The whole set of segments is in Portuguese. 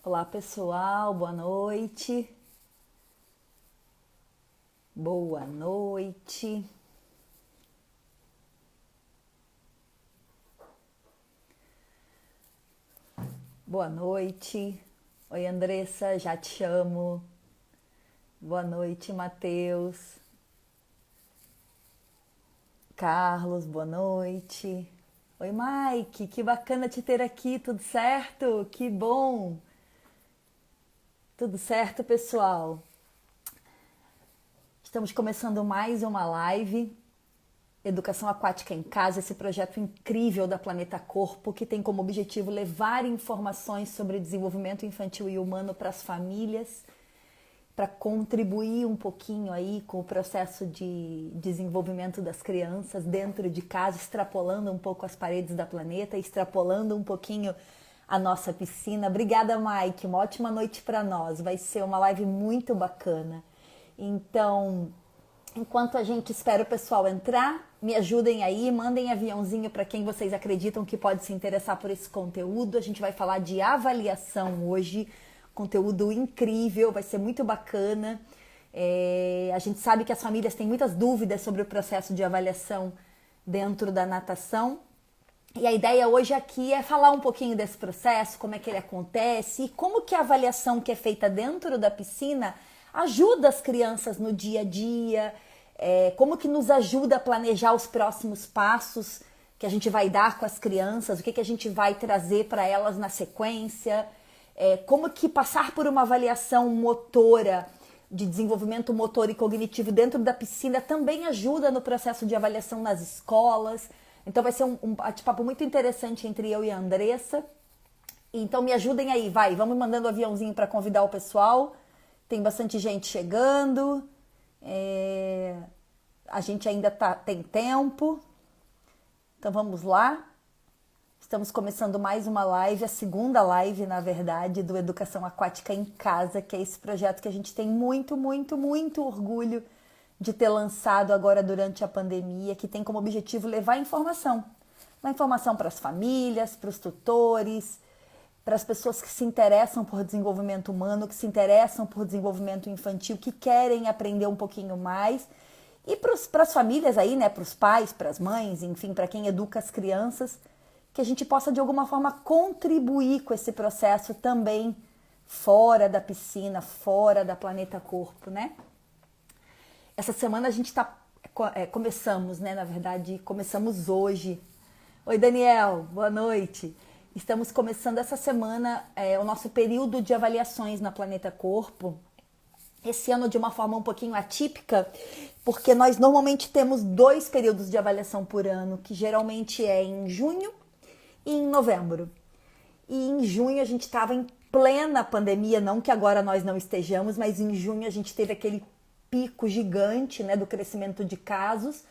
Olá pessoal, boa noite. Boa noite. Boa noite. Oi Andressa, já te chamo. Boa noite, Matheus. Carlos, boa noite. Oi Mike, que bacana te ter aqui, tudo certo? Que bom. Tudo certo, pessoal? Estamos começando mais uma live, Educação Aquática em Casa, esse projeto incrível da Planeta Corpo, que tem como objetivo levar informações sobre desenvolvimento infantil e humano para as famílias, para contribuir um pouquinho aí com o processo de desenvolvimento das crianças dentro de casa, extrapolando um pouco as paredes da planeta, extrapolando um pouquinho a nossa piscina. Obrigada, Mike, uma ótima noite para nós, vai ser uma live muito bacana. Então, enquanto a gente espera o pessoal entrar, me ajudem aí, mandem aviãozinho para quem vocês acreditam que pode se interessar por esse conteúdo. A gente vai falar de avaliação hoje, conteúdo incrível, vai ser muito bacana. A gente sabe que as famílias têm muitas dúvidas sobre o processo de avaliação dentro da natação. E a ideia hoje aqui é falar um pouquinho desse processo, como é que ele acontece e como que a avaliação que é feita dentro da piscina ajuda as crianças no dia a dia, como que nos ajuda a planejar os próximos passos que a gente vai dar com as crianças, o que a gente vai trazer para elas na sequência, como que passar por uma avaliação motora, de desenvolvimento motor e cognitivo dentro da piscina também ajuda no processo de avaliação nas escolas. Então vai ser um bate-papo muito interessante entre eu e a Andressa. Então me ajudem aí, vamos mandando aviãozinho para convidar o pessoal. Tem bastante gente chegando, a gente ainda tem tempo, então vamos lá. Estamos começando mais uma live, a segunda live, na verdade, do Educação Aquática em Casa, que é esse projeto que a gente tem muito, muito, muito orgulho de ter lançado agora durante a pandemia, que tem como objetivo levar informação para as famílias, para os tutores, para as pessoas que se interessam por desenvolvimento humano, que se interessam por desenvolvimento infantil, que querem aprender um pouquinho mais. E para as famílias aí, né, para os pais, para as mães, enfim, para quem educa as crianças, que a gente possa de alguma forma contribuir com esse processo também fora da piscina, fora da Planeta Corpo, né? Essa semana a gente começamos, né, na verdade, começamos hoje. Oi, Daniel, boa noite. Estamos começando essa semana o nosso período de avaliações na Planeta Corpo. Esse ano de uma forma um pouquinho atípica, porque nós normalmente temos 2 períodos de avaliação por ano, que geralmente é em junho e em novembro. E em junho a gente estava em plena pandemia, não que agora nós não estejamos, mas em junho a gente teve aquele pico gigante, né, do crescimento de casos.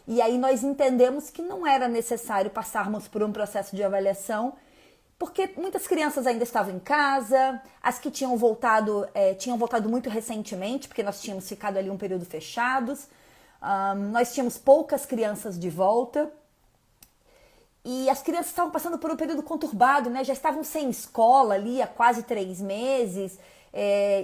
E aí nós entendemos que não era necessário passarmos por um processo de avaliação, porque muitas crianças ainda estavam em casa, as que tinham voltado muito recentemente, porque nós tínhamos ficado ali um período fechados, nós tínhamos poucas crianças de volta, e as crianças estavam passando por um período conturbado, né? Já estavam sem escola ali há quase 3 meses,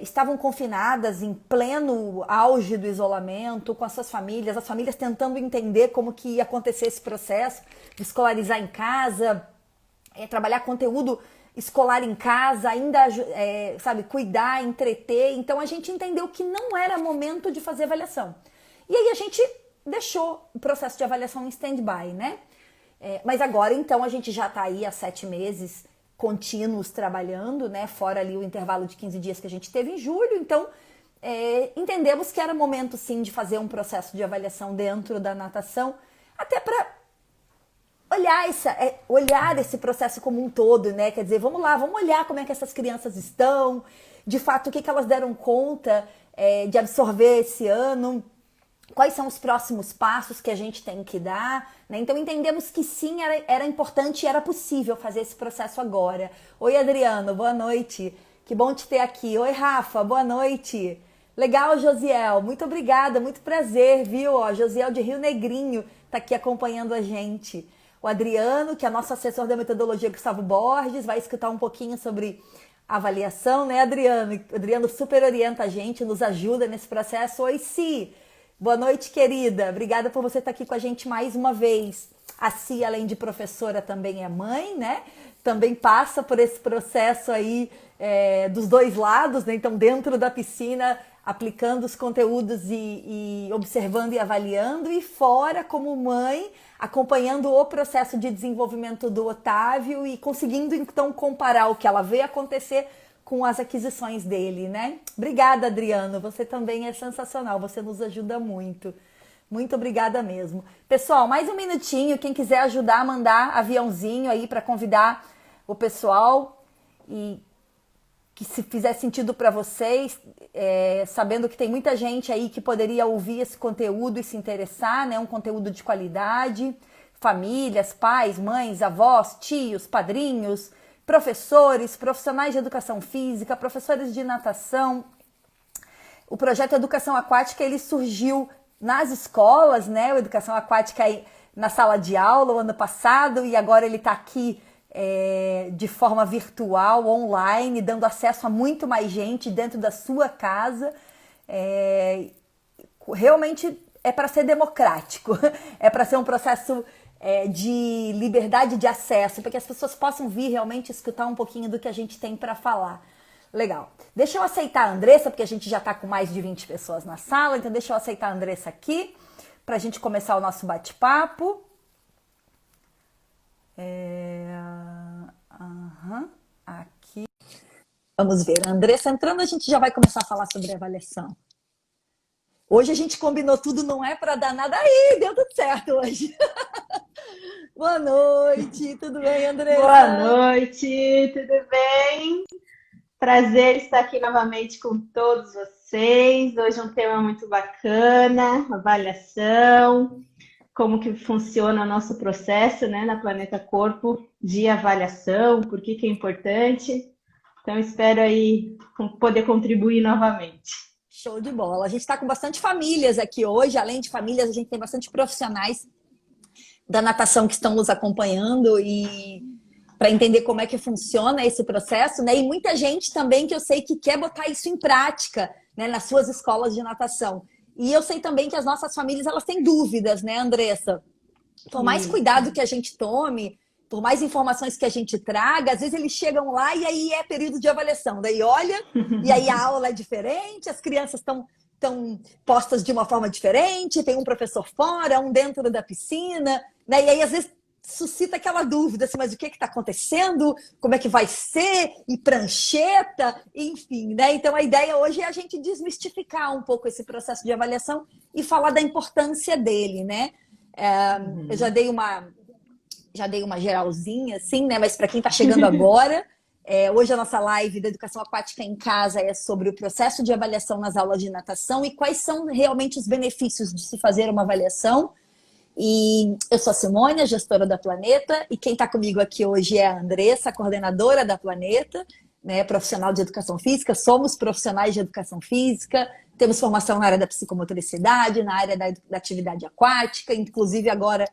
estavam confinadas em pleno auge do isolamento, com as suas famílias, as famílias tentando entender como que ia acontecer esse processo de escolarizar em casa, trabalhar conteúdo escolar em casa, ainda, cuidar, entreter. Então a gente entendeu que não era momento de fazer avaliação. E aí a gente deixou o processo de avaliação em stand-by, né? Mas agora, então, a gente já está aí há 7 meses contínuos trabalhando, né? Fora ali o intervalo de 15 dias que a gente teve em julho. Então, entendemos que era momento, sim, de fazer um processo de avaliação dentro da natação, até para olhar esse processo como um todo, né? Quer dizer, vamos lá, vamos olhar como é que essas crianças estão, de fato, o que elas deram conta de absorver esse ano, quais são os próximos passos que a gente tem que dar, né? Então entendemos que sim, era importante e era possível fazer esse processo agora. Oi, Adriano, boa noite. Que bom te ter aqui. Oi, Rafa, boa noite. Legal, Josiel, muito obrigada, muito prazer, viu? Ó, Josiel de Rio Negrinho tá aqui acompanhando a gente. O Adriano, que é nosso assessor da metodologia, Gustavo Borges, vai escutar um pouquinho sobre avaliação, né, Adriano? Adriano super orienta a gente, nos ajuda nesse processo. Oi, Si. Boa noite, querida. Obrigada por você estar aqui com a gente mais uma vez. A Si, além de professora, também é mãe, né? Também passa por esse processo aí dos dois lados, né? Então, dentro da piscina, aplicando os conteúdos e observando e avaliando, e fora, como mãe, acompanhando o processo de desenvolvimento do Otávio e conseguindo, então, comparar o que ela vê acontecer com as aquisições dele, né? Obrigada, Adriano. Você também é sensacional. Você nos ajuda muito. Muito obrigada mesmo. Pessoal, mais um minutinho. Quem quiser ajudar, mandar aviãozinho aí para convidar o pessoal e que se fizer sentido para vocês, sabendo que tem muita gente aí que poderia ouvir esse conteúdo e se interessar, né? Um conteúdo de qualidade. Famílias, pais, mães, avós, tios, padrinhos, professores, profissionais de educação física, professores de natação. O projeto Educação Aquática, ele surgiu nas escolas, né? O Educação Aquática na sala de aula o ano passado, e agora ele está aqui de forma virtual, online, dando acesso a muito mais gente dentro da sua casa. Realmente é para ser democrático, é para ser um processo de liberdade de acesso, para que as pessoas possam vir realmente escutar um pouquinho do que a gente tem para falar. Legal. Deixa eu aceitar a Andressa, porque a gente já está com mais de 20 pessoas na sala, então deixa eu aceitar a Andressa aqui, para a gente começar o nosso bate-papo. Aqui. Vamos ver. A Andressa entrando, a gente já vai começar a falar sobre avaliação. Hoje a gente combinou tudo, não é para dar nada. Aí, deu tudo certo hoje. Boa noite, tudo bem, Andressa? Boa noite, tudo bem? Prazer estar aqui novamente com todos vocês. Hoje é um tema muito bacana, avaliação, como que funciona o nosso processo, né, na Planeta Corpo de avaliação, por que é importante. Então, espero aí poder contribuir novamente. Show de bola. A gente está com bastante famílias aqui hoje. Além de famílias, a gente tem bastante profissionais da natação que estão nos acompanhando e para entender como é que funciona esse processo, né? E muita gente também que eu sei que quer botar isso em prática, né, nas suas escolas de natação. E eu sei também que as nossas famílias, elas têm dúvidas, né, Andressa? Por mais cuidado que a gente tome, por mais informações que a gente traga, às vezes eles chegam lá e aí é período de avaliação. Daí olha, e aí a aula é diferente, as crianças estão postas de uma forma diferente, tem um professor fora, um dentro da piscina, né? E aí às vezes suscita aquela dúvida, assim, mas o que está acontecendo? Como é que vai ser? E prancheta? Enfim, né? Então a ideia hoje é a gente desmistificar um pouco esse processo de avaliação e falar da importância dele, né? Eu já dei uma geralzinha, assim, né? Mas para quem está chegando agora, hoje a nossa live da Educação Aquática em Casa é sobre o processo de avaliação nas aulas de natação e quais são realmente os benefícios de se fazer uma avaliação. E eu sou a Simone, a gestora da Planeta, e quem está comigo aqui hoje é a Andressa, a coordenadora da Planeta, né, profissional de educação física. Somos profissionais de educação física, temos formação na área da psicomotricidade, na área da atividade aquática, inclusive agora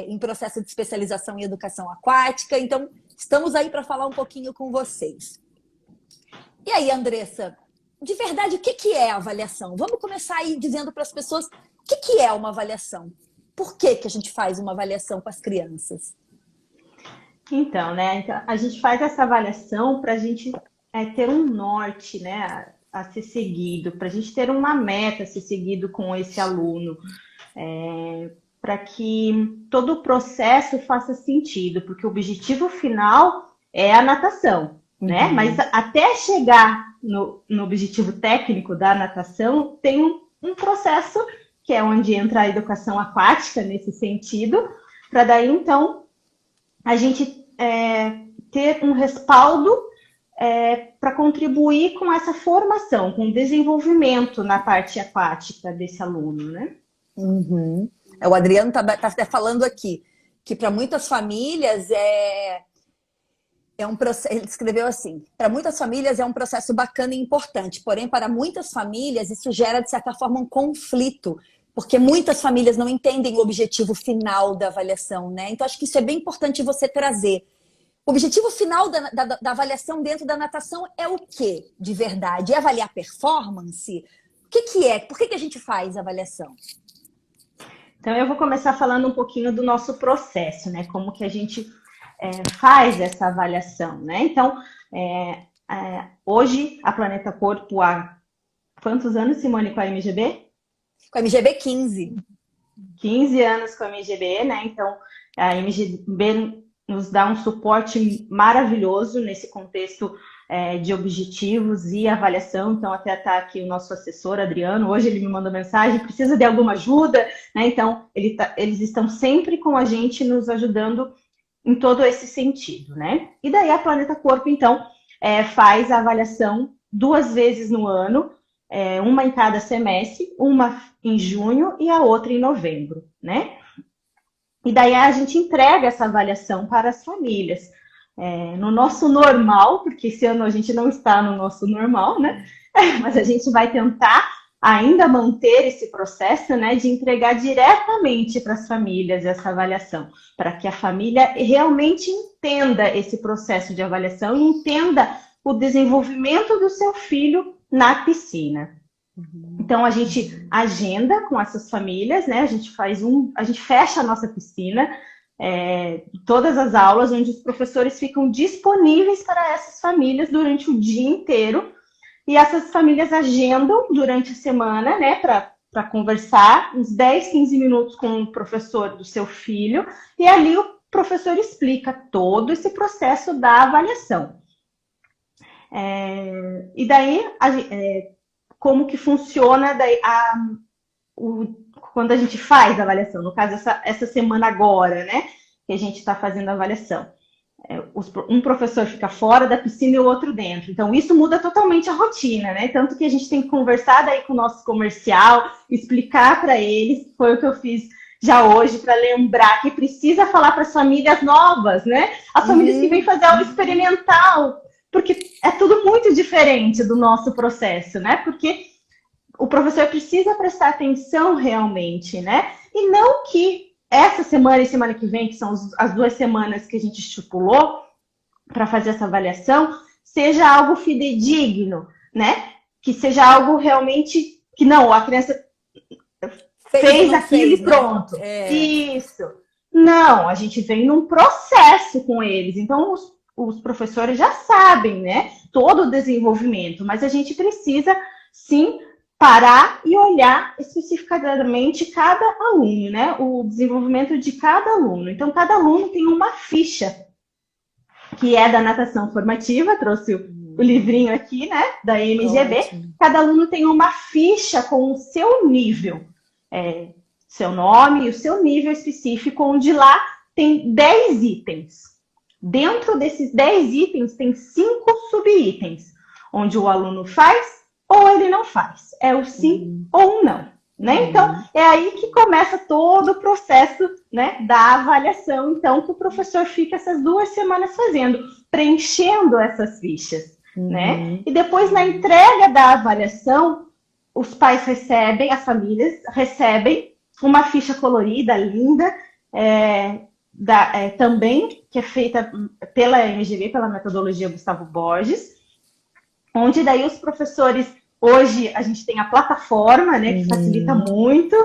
em processo de especialização em educação aquática. Então, estamos aí para falar um pouquinho com vocês. E aí, Andressa, de verdade, o que é avaliação? Vamos começar aí dizendo para as pessoas o que é uma avaliação. Por que a gente faz uma avaliação com as crianças? Então, né? Então, a gente faz essa avaliação para a gente ter um norte, né, a ser seguido, para a gente ter uma meta a ser seguido com esse aluno, para que todo o processo faça sentido, porque o objetivo final é a natação, né? Mas até chegar no objetivo técnico da natação, tem um processo que é onde entra a educação aquática nesse sentido, para daí, então, a gente ter um respaldo para contribuir com essa formação, com o desenvolvimento na parte aquática desse aluno, né? Uhum. O Adriano está até falando aqui, que para muitas famílias ele escreveu assim: para muitas famílias é um processo bacana e importante, porém para muitas famílias isso gera de certa forma um conflito, porque muitas famílias não entendem o objetivo final da avaliação, né? Então acho que isso é bem importante você trazer. O objetivo final da avaliação dentro da natação é o quê, de verdade? É avaliar performance? O que é? Por que a gente faz a avaliação? Então, eu vou começar falando um pouquinho do nosso processo, né? Como que a gente faz essa avaliação, né? Então, hoje, a Planeta Corpo, há quantos anos, Simone, com a MGB? Com a MGB 15. 15 anos com a MGB, né? Então, a MGB nos dá um suporte maravilhoso nesse contexto de objetivos e avaliação. Então, até está aqui o nosso assessor, Adriano. Hoje ele me mandou mensagem, precisa de alguma ajuda, né? Então, eles estão sempre com a gente, nos ajudando em todo esse sentido, né? E daí a Planeta Corpo, então, faz a avaliação 2 vezes no ano, uma em cada semestre, uma em junho e a outra em novembro, né? E daí a gente entrega essa avaliação para as famílias. No nosso normal, porque esse ano a gente não está no nosso normal, né? Mas a gente vai tentar ainda manter esse processo, né, de entregar diretamente para as famílias essa avaliação, para que a família realmente entenda esse processo de avaliação e entenda o desenvolvimento do seu filho na piscina. Então a gente agenda com essas famílias, né? A gente fecha a nossa piscina, todas as aulas onde os professores ficam disponíveis para essas famílias durante o dia inteiro. E essas famílias agendam durante a semana, né, para conversar, uns 10, 15 minutos com o professor do seu filho, e ali o professor explica todo esse processo da avaliação. E daí, como que funciona quando a gente faz a avaliação? No caso, essa semana agora, né, que a gente está fazendo a avaliação. Um professor fica fora da piscina e o outro dentro. Então, isso muda totalmente a rotina, né? Tanto que a gente tem que conversar daí com o nosso comercial, explicar para eles, foi o que eu fiz já hoje, para lembrar que precisa falar para as famílias novas, né? As famílias que vêm fazer aula experimental, porque é tudo muito diferente do nosso processo, né? Porque o professor precisa prestar atenção realmente, né? E não que essa semana e semana que vem, que são as 2 semanas que a gente estipulou para fazer essa avaliação, seja algo fidedigno, né? Que seja algo realmente que não, a criança fez aquilo e pronto. Isso. Não, a gente vem num processo com eles. Então, os professores já sabem, né? Todo o desenvolvimento, mas a gente precisa, sim, parar e olhar especificadamente cada aluno, né? O desenvolvimento de cada aluno. Então, cada aluno tem uma ficha, que é da natação formativa, trouxe o livrinho aqui, né? Da MGB. Ótimo. Cada aluno tem uma ficha com o seu nível, seu nome e o seu nível específico, onde lá tem 10 itens. Dentro desses 10 itens, tem 5 subitens, onde o aluno faz ou ele não faz. É o sim ou o não, né? Então, é aí que começa todo o processo, né, da avaliação, então, que o professor fica essas 2 semanas fazendo, preenchendo essas fichas, né? E depois, na entrega da avaliação, os pais recebem, as famílias recebem uma ficha colorida, linda, também, que é feita pela MGB, pela metodologia Gustavo Borges, onde daí os professores, hoje a gente tem a plataforma, né, que facilita muito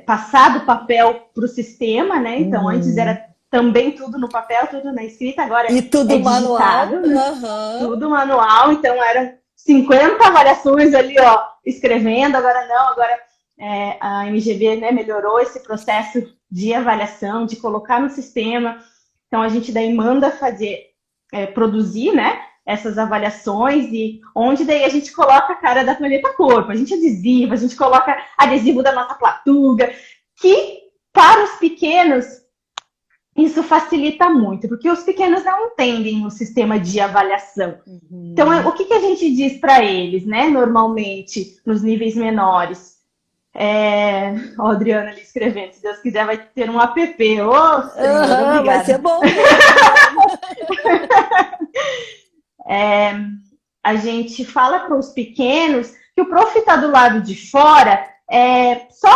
passar do papel para o sistema, né? Então, antes era também tudo no papel, tudo na escrita, agora e tudo manual. Tudo manual, então eram 50 avaliações ali, ó, escrevendo, agora não, agora a MGB, né, melhorou esse processo de avaliação, de colocar no sistema. Então, a gente daí manda produzir, né, essas avaliações, e onde daí a gente coloca a cara da Planeta Corpo, a gente adesiva, a gente coloca adesivo da nossa platuga, que para os pequenos isso facilita muito, porque os pequenos não entendem o sistema de avaliação. Então, o que a gente diz para eles, né, normalmente, nos níveis menores? Ó, Adriana ali escrevendo, se Deus quiser vai ter um app. Obrigada. Vai ser bom. A gente fala para os pequenos que o prof está do lado de fora, só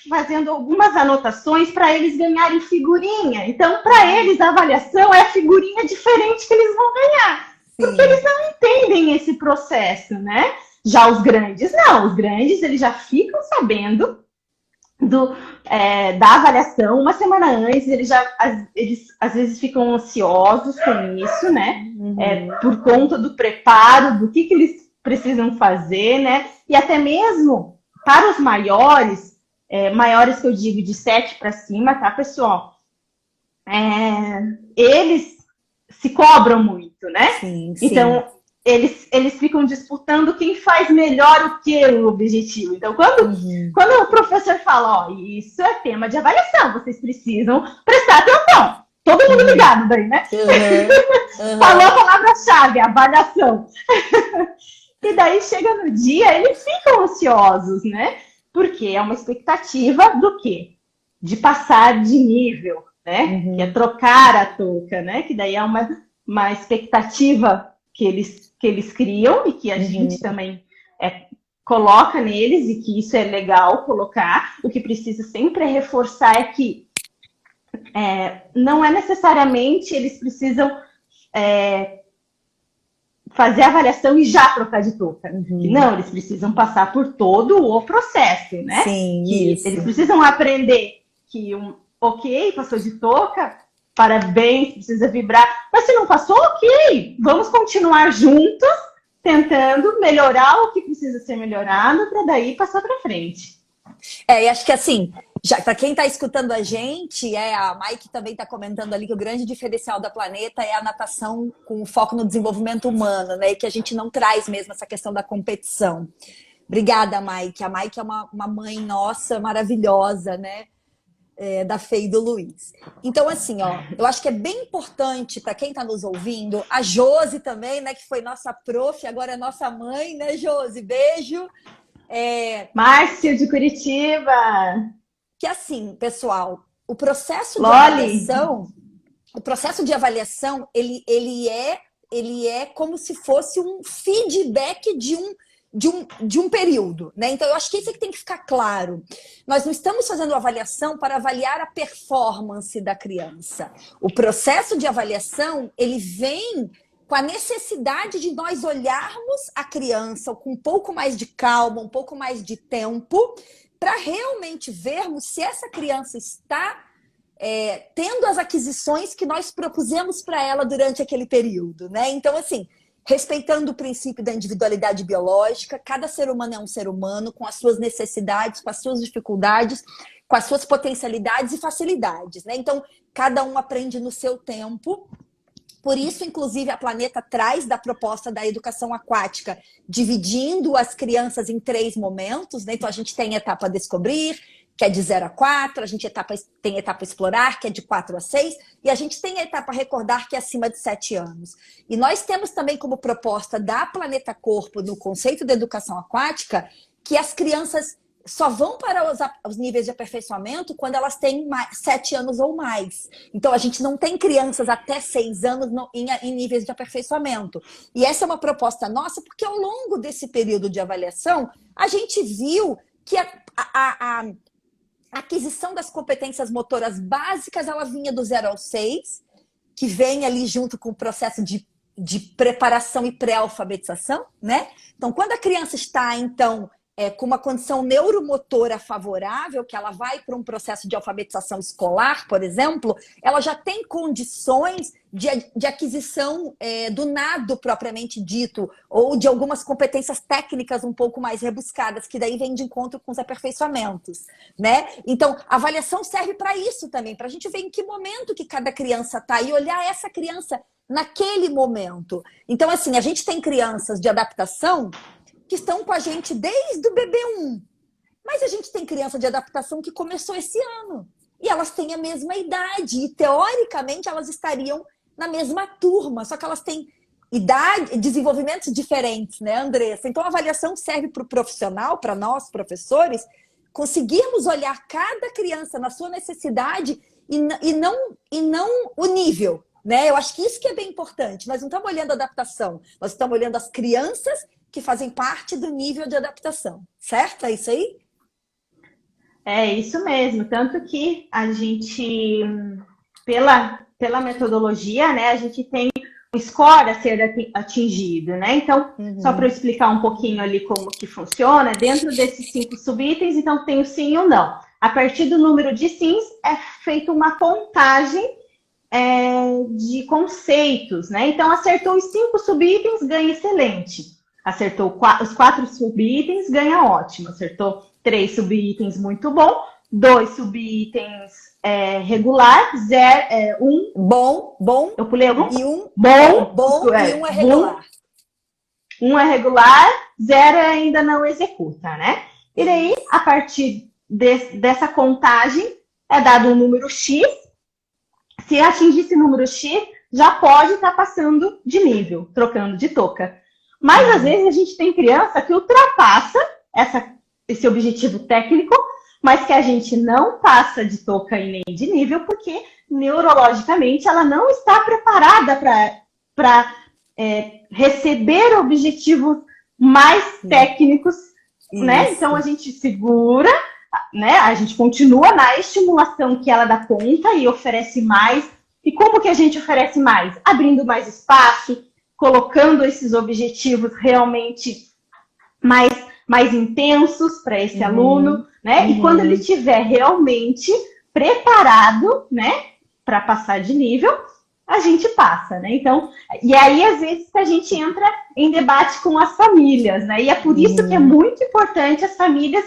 fazendo algumas anotações para eles ganharem figurinha. Então, para eles, a avaliação é a figurinha diferente que eles vão ganhar. Porque Sim. eles não entendem esse processo, né? Já os grandes, não. Os grandes, eles já ficam sabendo da avaliação uma semana antes. Eles às vezes ficam ansiosos com isso, né? Por conta do preparo, do que eles precisam fazer, né? E até mesmo para os maiores, maiores que eu digo de 7 para cima, tá, pessoal? Eles se cobram muito, né? Sim, sim. Então, eles ficam disputando quem faz melhor o que o objetivo. Então, quando o professor fala, ó, isso é tema de avaliação, vocês precisam prestar atenção. Todo mundo ligado daí, né? Falou a palavra-chave, avaliação. E daí chega no dia, eles ficam ansiosos, né? Porque é uma expectativa do quê? De passar de nível, né? Que é trocar a touca, né? Que daí é uma expectativa que eles criam e que a gente também coloca neles, e que isso é legal colocar. O que precisa sempre reforçar é que não é necessariamente eles precisam fazer a avaliação e já trocar de touca. Não, eles precisam passar por todo o processo, né? Sim, isso. Eles precisam aprender que ok, passou de touca, parabéns, precisa vibrar. Mas se não passou, ok, vamos continuar juntos, tentando melhorar o que precisa ser melhorado, para daí passar para frente. E acho que assim, já para quem está escutando a gente, a Mike também está comentando ali que o grande diferencial da Planeta é a natação com foco no desenvolvimento humano, né? E que a gente não traz mesmo essa questão da competição. Obrigada, Mike. A Mike é uma mãe nossa maravilhosa, né? Da Fê e do Luiz. Então, assim, ó, eu acho que é bem importante para quem está nos ouvindo, a Josi também, né? Que foi nossa prof, agora é nossa mãe, né, Josi? Beijo. Márcio de Curitiba. Que assim, pessoal, o processo de avaliação, ele é como se fosse um feedback de um período, né? Então, eu acho que isso é que tem que ficar claro. Nós não estamos fazendo avaliação para avaliar a performance da criança. O processo de avaliação, ele vem com a necessidade de nós olharmos a criança com um pouco mais de calma, um pouco mais de tempo, para realmente vermos se essa criança está tendo as aquisições que nós propusemos para ela durante aquele período, né? Então, assim, respeitando o princípio da individualidade biológica, cada ser humano é um ser humano com as suas necessidades, com as suas dificuldades, com as suas potencialidades e facilidades, né? Então, cada um aprende no seu tempo. Por isso, inclusive, a Planeta traz da proposta da educação aquática, dividindo as crianças em 3 momentos, né? Então, a gente tem a etapa descobrir, que é de 0 a 4, a gente tem a etapa explorar, que é de 4 a 6, e a gente tem a etapa recordar, que é acima de 7 anos. E nós temos também como proposta da Planeta Corpo, no conceito da educação aquática, que as crianças só vão para os níveis de aperfeiçoamento quando elas têm 7 anos ou mais. Então, a gente não tem crianças até 6 anos em níveis de aperfeiçoamento. E essa é uma proposta nossa, porque ao longo desse período de avaliação, a gente viu que a aquisição das competências motoras básicas, ela vinha do 0 ao 6, que vem ali junto com o processo de preparação e pré-alfabetização, né? Então, quando a criança está, então, com uma condição neuromotora favorável, que ela vai para um processo de alfabetização escolar, por exemplo, ela já tem condições de aquisição do nado propriamente dito, ou de algumas competências técnicas um pouco mais rebuscadas, que daí vem de encontro com os aperfeiçoamentos, né? Então, a avaliação serve para isso também, para a gente ver em que momento que cada criança está e olhar essa criança naquele momento. Então, assim, a gente tem crianças de adaptação que estão com a gente desde o bebê 1. Mas a gente tem criança de adaptação que começou esse ano. E elas têm a mesma idade. E, teoricamente, elas estariam na mesma turma. Só que elas têm idade, desenvolvimentos diferentes, né, Andressa? Então, a avaliação serve para o profissional, para nós, professores, conseguirmos olhar cada criança na sua necessidade e não o nível, né? Eu acho que isso que é bem importante. Nós não estamos olhando a adaptação. Nós estamos olhando as crianças que fazem parte do nível de adaptação. Certo? É isso aí? É isso mesmo, tanto que a gente, pela metodologia, né, a gente tem um score a ser atingido, né? Então, só para eu Uhum. explicar um pouquinho ali como que funciona, dentro desses 5 subitens, então tem o sim e o não. A partir do número de sims é feita uma contagem de conceitos, né? Então, acertou os 5 subitens, ganha excelente. Acertou os 4 subitens, ganha ótimo. Acertou 3 subitens, muito bom. 2 subitens regular, 1. Bom Eu pulei algum? e um Bom, bom e um é bom. regular. 1 é regular, 0 ainda não executa, né? E daí, a partir dessa contagem, é dado um número X. Se atingir esse número X, já pode estar passando de nível, trocando de touca. Mas às vezes a gente tem criança que ultrapassa esse objetivo técnico, mas que a gente não passa de touca e nem de nível, porque neurologicamente ela não está preparada para receber objetivos mais técnicos, né? Então a Isso. gente segura, né? A gente continua na estimulação que ela dá conta e oferece mais. E como que a gente oferece mais? Abrindo mais espaço, colocando esses objetivos realmente mais intensos para esse aluno, né? E quando ele estiver realmente preparado, né, para passar de nível, a gente passa, né? Então, e aí às vezes a gente entra em debate com as famílias, né? E é por isso que é muito importante as famílias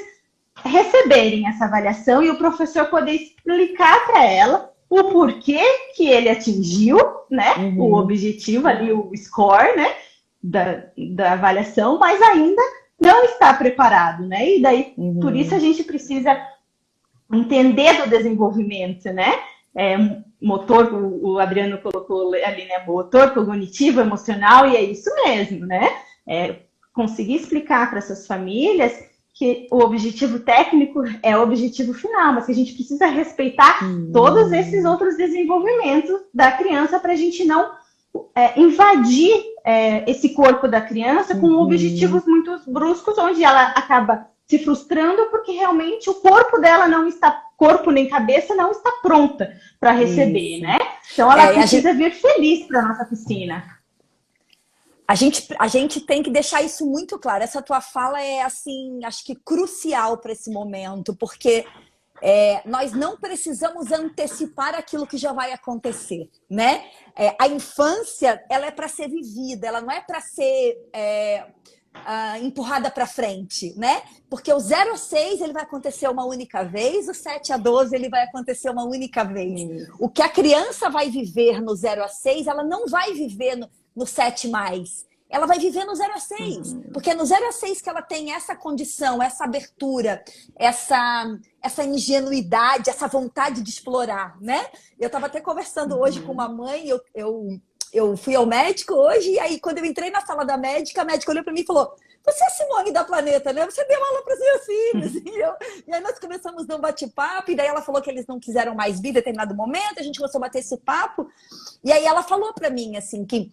receberem essa avaliação e o professor poder explicar para ela o porquê que ele atingiu, né, o objetivo ali, o score, né, da avaliação, mas ainda não está preparado, né? E daí, por isso a gente precisa entender do desenvolvimento, né? Motor, o Adriano colocou ali, né? Motor, cognitivo, emocional, e é isso mesmo, né? Conseguir explicar para essas famílias que o objetivo técnico é o objetivo final, mas que a gente precisa respeitar todos esses outros desenvolvimentos da criança para a gente não invadir esse corpo da criança com objetivos muito bruscos, onde ela acaba se frustrando porque realmente o corpo dela não está, corpo nem cabeça, não está pronta para receber, né? Então ela precisa vir feliz para nossa piscina. A gente tem que deixar isso muito claro. Essa tua fala é, assim, acho que crucial para esse momento, porque nós não precisamos antecipar aquilo que já vai acontecer, né? A infância, ela é para ser vivida, ela não é para ser empurrada para frente, né? Porque o 0 a 6 ele vai acontecer uma única vez, o 7 a 12 ele vai acontecer uma única vez. O que a criança vai viver no 0 a 6, ela não vai viver no 7 mais. Ela vai viver no 0 a 6, porque é no 0 a 6 que ela tem essa condição, essa abertura, essa ingenuidade, essa vontade de explorar, né? Eu estava até conversando hoje com uma mãe, eu fui ao médico hoje, e aí quando eu entrei na sala da médica, a médica olhou para mim e falou: você é a Simone da Planeta, né? Você deu aula para os meus filhos. E aí nós começamos a dar um bate-papo, e daí ela falou que eles não quiseram mais vir em determinado momento, a gente começou a bater esse papo, e aí ela falou para mim, assim, que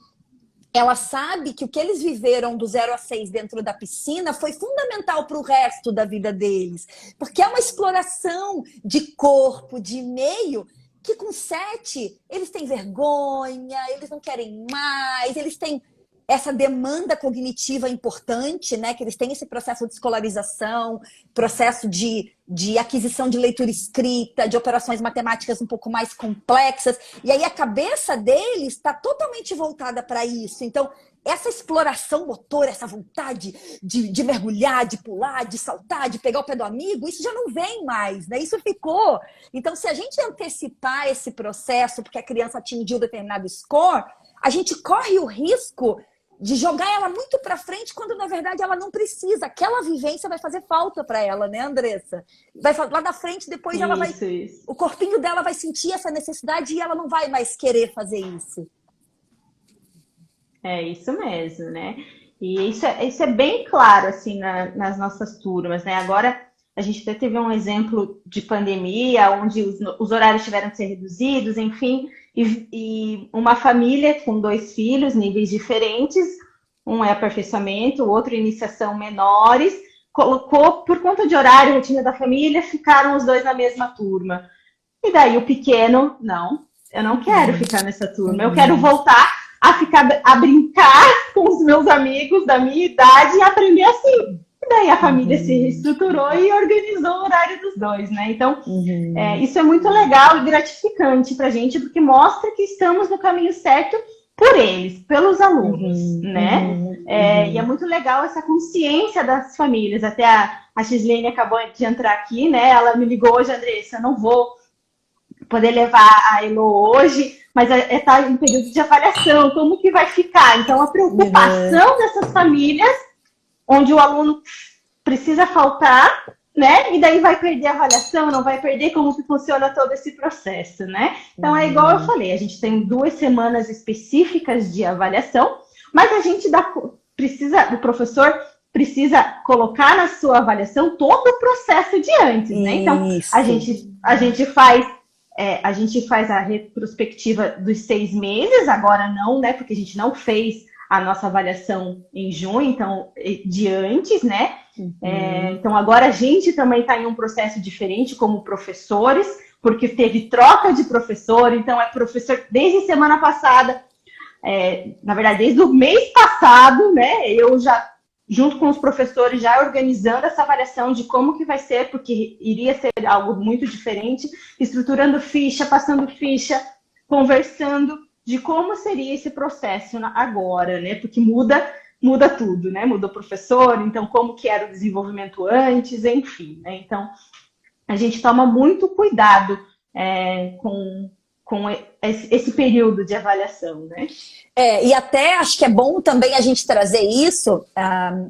ela sabe que o que eles viveram do 0 a 6 dentro da piscina foi fundamental para o resto da vida deles. Porque é uma exploração de corpo, de meio, que com 7 eles têm vergonha, eles não querem mais, eles têm essa demanda cognitiva importante, né? Que eles têm esse processo de escolarização, processo de aquisição de leitura escrita, de operações matemáticas um pouco mais complexas. E aí a cabeça deles está totalmente voltada para isso. Então, essa exploração motora, essa vontade de mergulhar, de pular, de saltar, de pegar o pé do amigo, isso já não vem mais, né? Isso ficou. Então, se a gente antecipar esse processo, porque a criança atingiu determinado score, a gente corre o risco de jogar ela muito para frente, quando na verdade ela não precisa. Aquela vivência vai fazer falta para ela, né, Andressa? Lá na frente, depois ela vai. Isso. O corpinho dela vai sentir essa necessidade e ela não vai mais querer fazer isso. É isso mesmo, né? E isso é bem claro, assim, nas nossas turmas, né? Agora, a gente até teve um exemplo de pandemia, onde os horários tiveram que ser reduzidos, enfim, e uma família com 2 filhos, níveis diferentes, um é aperfeiçoamento, o outro iniciação menores, colocou, por conta de horário, rotina da família, ficaram os dois na mesma turma. E daí o pequeno, não, eu não quero ficar nessa turma, eu quero voltar a brincar com os meus amigos da minha idade e aprender assim. E daí a família se reestruturou e organizou o horário dos dois, né? Então, isso é muito legal e gratificante pra gente, porque mostra que estamos no caminho certo por eles, pelos alunos, né? E é muito legal essa consciência das famílias. Até a Gislene acabou de entrar aqui, né? Ela me ligou hoje, Andressa, eu não vou poder levar a Elo hoje, mas está em período de avaliação, como que vai ficar? Então, a preocupação dessas famílias, onde o aluno precisa faltar, né? E daí vai perder a avaliação, não vai perder, como que funciona todo esse processo, né? Então, é igual eu falei, a gente tem 2 semanas específicas de avaliação, mas a gente o professor precisa colocar na sua avaliação todo o processo de antes, né? Então, a gente faz a retrospectiva dos 6 meses, agora não, né? Porque a gente não fez a nossa avaliação em junho, então, de antes, né? Então, agora a gente também está em um processo diferente como professores, porque teve troca de professor, então é professor desde semana passada, na verdade, desde o mês passado, né? Eu já, junto com os professores, já organizando essa avaliação de como que vai ser, porque iria ser algo muito diferente, estruturando ficha, passando ficha, conversando de como seria esse processo agora, né? Porque muda tudo, né? Muda o professor, então como que era o desenvolvimento antes, enfim, né? Então, a gente toma muito cuidado com esse período de avaliação, né? E até acho que é bom também a gente trazer isso.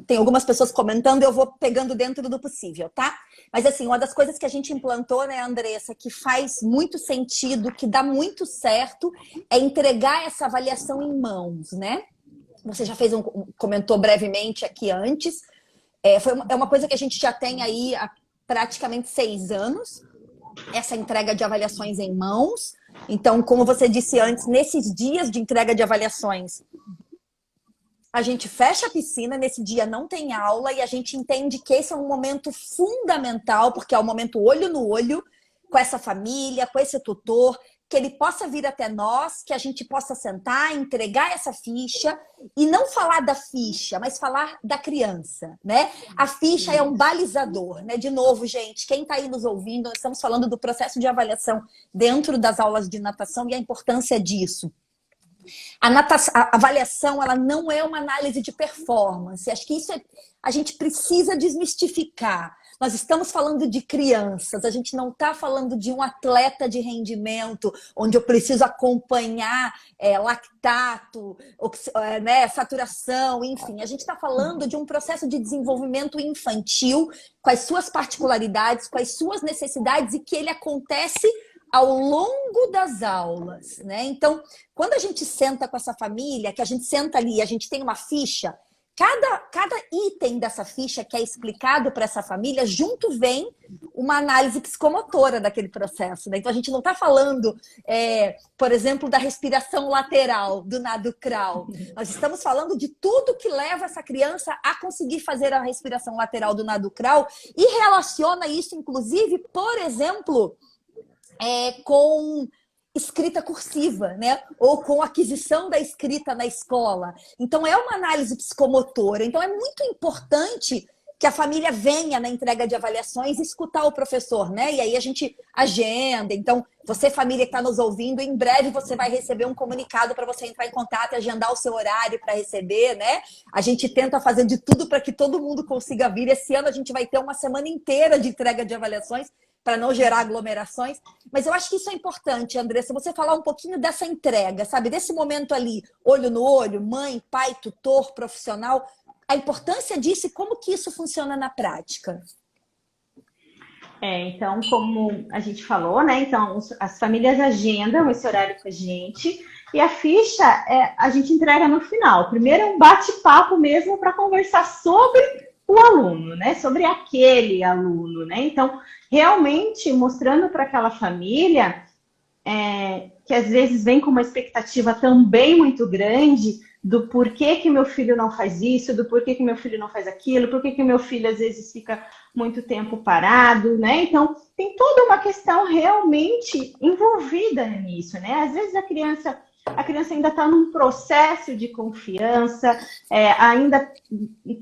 Tem algumas pessoas comentando, eu vou pegando dentro do possível, tá? Mas assim, uma das coisas que a gente implantou, né, Andressa, que faz muito sentido, que dá muito certo, é entregar essa avaliação em mãos, né? Você já comentou brevemente aqui antes. É uma coisa que a gente já tem aí há praticamente 6 anos, essa entrega de avaliações em mãos. Então, como você disse antes, nesses dias de entrega de avaliações, a gente fecha a piscina, nesse dia não tem aula e a gente entende que esse é um momento fundamental, porque é o momento olho no olho com essa família, com esse tutor, que ele possa vir até nós, que a gente possa sentar, entregar essa ficha e não falar da ficha, mas falar da criança, né? A ficha é um balizador, né? De novo, gente, quem está aí nos ouvindo, nós estamos falando do processo de avaliação dentro das aulas de natação e a importância disso. A avaliação, ela não é uma análise de performance. Acho que isso a gente precisa desmistificar. Nós estamos falando de crianças, a gente não está falando de um atleta de rendimento, onde eu preciso acompanhar lactato, né, saturação, enfim. A gente está falando de um processo de desenvolvimento infantil, com as suas particularidades, com as suas necessidades, e que ele acontece ao longo das aulas, né? Então, quando a gente senta com essa família, que a gente senta ali, a gente tem uma ficha, cada item dessa ficha que é explicado para essa família, junto vem uma análise psicomotora daquele processo, né? Então, a gente não está falando, por exemplo, da respiração lateral, do nado crawl. Nós estamos falando de tudo que leva essa criança a conseguir fazer a respiração lateral do nado crawl e relaciona isso, inclusive, por exemplo, com escrita cursiva, né? Ou com aquisição da escrita na escola. Então, é uma análise psicomotora. Então, é muito importante que a família venha na entrega de avaliações escutar o professor, né? E aí a gente agenda. Então, você, família que está nos ouvindo, em breve você vai receber um comunicado para você entrar em contato e agendar o seu horário para receber, né? A gente tenta fazer de tudo para que todo mundo consiga vir. Esse ano a gente vai ter uma semana inteira de entrega de avaliações para não gerar aglomerações. Mas eu acho que isso é importante, Andressa, você falar um pouquinho dessa entrega, sabe? Desse momento ali, olho no olho, mãe, pai, tutor, profissional, a importância disso e como que isso funciona na prática. Então, como a gente falou, né? Então, as famílias agendam esse horário com a gente e a ficha a gente entrega no final. Primeiro é um bate-papo mesmo para conversar sobre o aluno, né? Sobre aquele aluno, né? Então, realmente mostrando para aquela família que às vezes vem com uma expectativa também muito grande do porquê que meu filho não faz isso, do porquê que meu filho não faz aquilo, porquê que meu filho às vezes fica muito tempo parado, né? Então, tem toda uma questão realmente envolvida nisso, né? Às vezes a criança ainda está num processo de confiança, ainda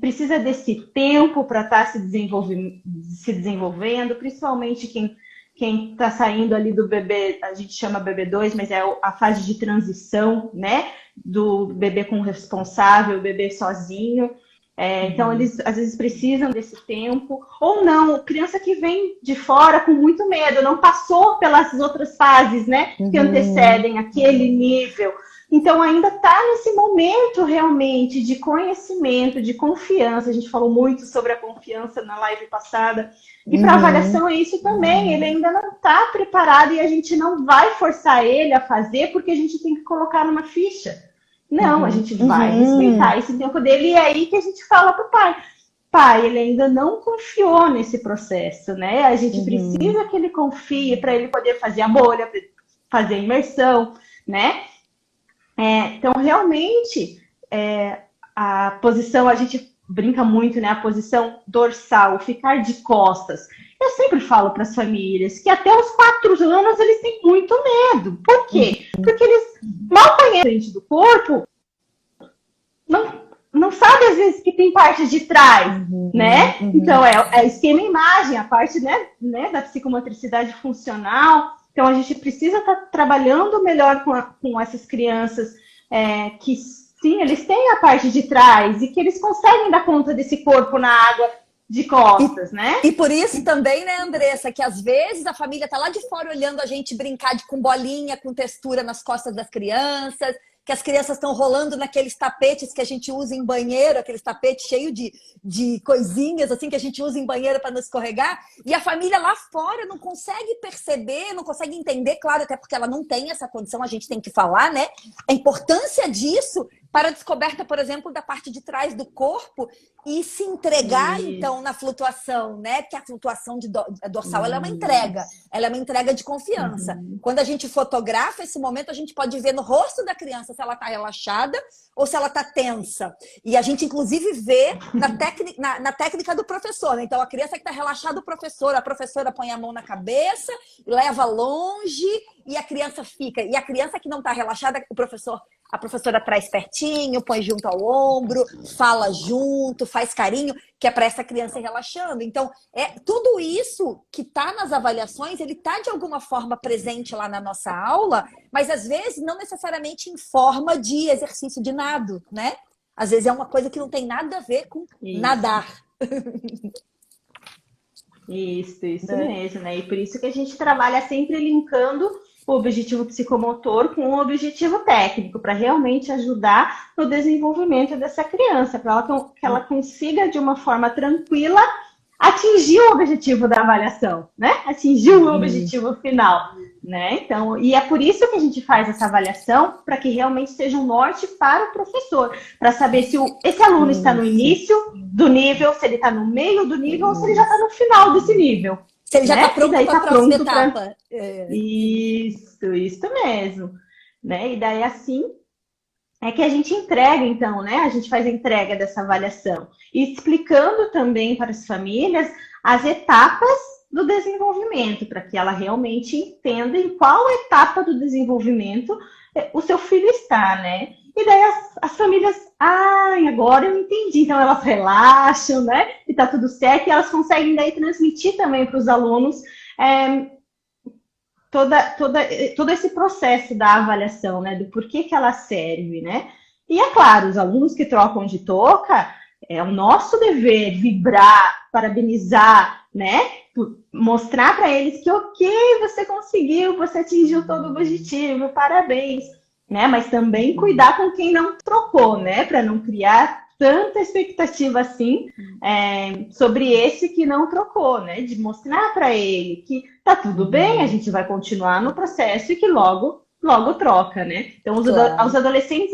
precisa desse tempo para estar se desenvolvendo, principalmente quem está saindo ali do bebê, a gente chama bebê 2, mas é a fase de transição, né? Do bebê com o responsável, o bebê sozinho. Então, eles às vezes precisam desse tempo. Ou não, criança que vem de fora com muito medo, não passou pelas outras fases, né? Que antecedem aquele nível. Então, ainda está nesse momento realmente de conhecimento, de confiança. A gente falou muito sobre a confiança na live passada. E para avaliação é isso também. Ele ainda não está preparado e a gente não vai forçar ele a fazer porque a gente tem que colocar numa ficha. Não, a gente vai respeitar esse tempo dele. E é aí que a gente fala para o pai. Pai, ele ainda não confiou nesse processo, né? A gente precisa que ele confie para ele poder fazer a bolha, fazer a imersão, né? Então, realmente, a posição, a gente brinca muito, né? A posição dorsal, ficar de costas. Eu sempre falo para as famílias que até os 4 anos eles têm muito medo. Por quê? Porque eles mal conhecem a frente do corpo, não sabe às vezes que tem parte de trás, né? Então, é esquema e imagem, a parte né, da psicomotricidade funcional. Então, a gente precisa estar trabalhando melhor com essas crianças que, sim, eles têm a parte de trás e que eles conseguem dar conta desse corpo na água de costas, né? E por isso também, né, Andressa, que às vezes a família tá lá de fora olhando a gente brincar com bolinha, com textura nas costas das crianças, que as crianças estão rolando naqueles tapetes que a gente usa em banheiro, aqueles tapetes cheios de coisinhas assim que a gente usa em banheiro para não escorregar, e a família lá fora não consegue perceber, não consegue entender, claro, até porque ela não tem essa condição, a gente tem que falar, né? A importância disso para a descoberta, por exemplo, da parte de trás do corpo e se entregar, então, na flutuação, né? Porque a flutuação dorsal, ela é uma entrega de confiança. Quando a gente fotografa esse momento, a gente pode ver no rosto da criança se ela está relaxada ou se ela está tensa. E a gente, inclusive, vê na técnica do professor, né? Então, a criança que está relaxada, a professora põe a mão na cabeça, leva longe e a criança fica. E a criança que não está relaxada, a professora traz pertinho, põe junto ao ombro, fala junto, faz carinho, que é para essa criança ir relaxando. Então, tudo isso que está nas avaliações, ele está de alguma forma presente lá na nossa aula, mas às vezes não necessariamente em forma de exercício de nado, né? Às vezes é uma coisa que não tem nada a ver com nadar. Isso mesmo, né? E por isso que a gente trabalha sempre linkando o objetivo psicomotor com o objetivo técnico, para realmente ajudar no desenvolvimento dessa criança, para que ela consiga, de uma forma tranquila, atingir o objetivo da avaliação, né? Atingir o objetivo final, né? Então, e é por isso que a gente faz essa avaliação, para que realmente seja um norte para o professor, para saber se esse aluno está no início do nível, se ele está no meio do nível ou se ele já está no final desse nível. Se ele já está pronto para a próxima etapa. Isso mesmo. Né? E daí, assim, é que a gente entrega, então, né? A gente faz a entrega dessa avaliação. E explicando também para as famílias as etapas do desenvolvimento, para que ela realmente entenda em qual etapa do desenvolvimento o seu filho está, né? E daí as famílias, agora eu entendi. Então elas relaxam, né? E tá tudo certo. E elas conseguem daí transmitir também para os alunos todo esse processo da avaliação, né? Do porquê que ela serve, né? E é claro, os alunos que trocam de touca, é o nosso dever vibrar, parabenizar, né? Mostrar para eles que ok, você conseguiu, você atingiu todo o objetivo, parabéns. Né? Mas também cuidar com quem não trocou, né? Para não criar tanta expectativa assim sobre esse que não trocou, né? De mostrar para ele que tá tudo bem, a gente vai continuar no processo e que logo troca, né? Então, os adolescentes,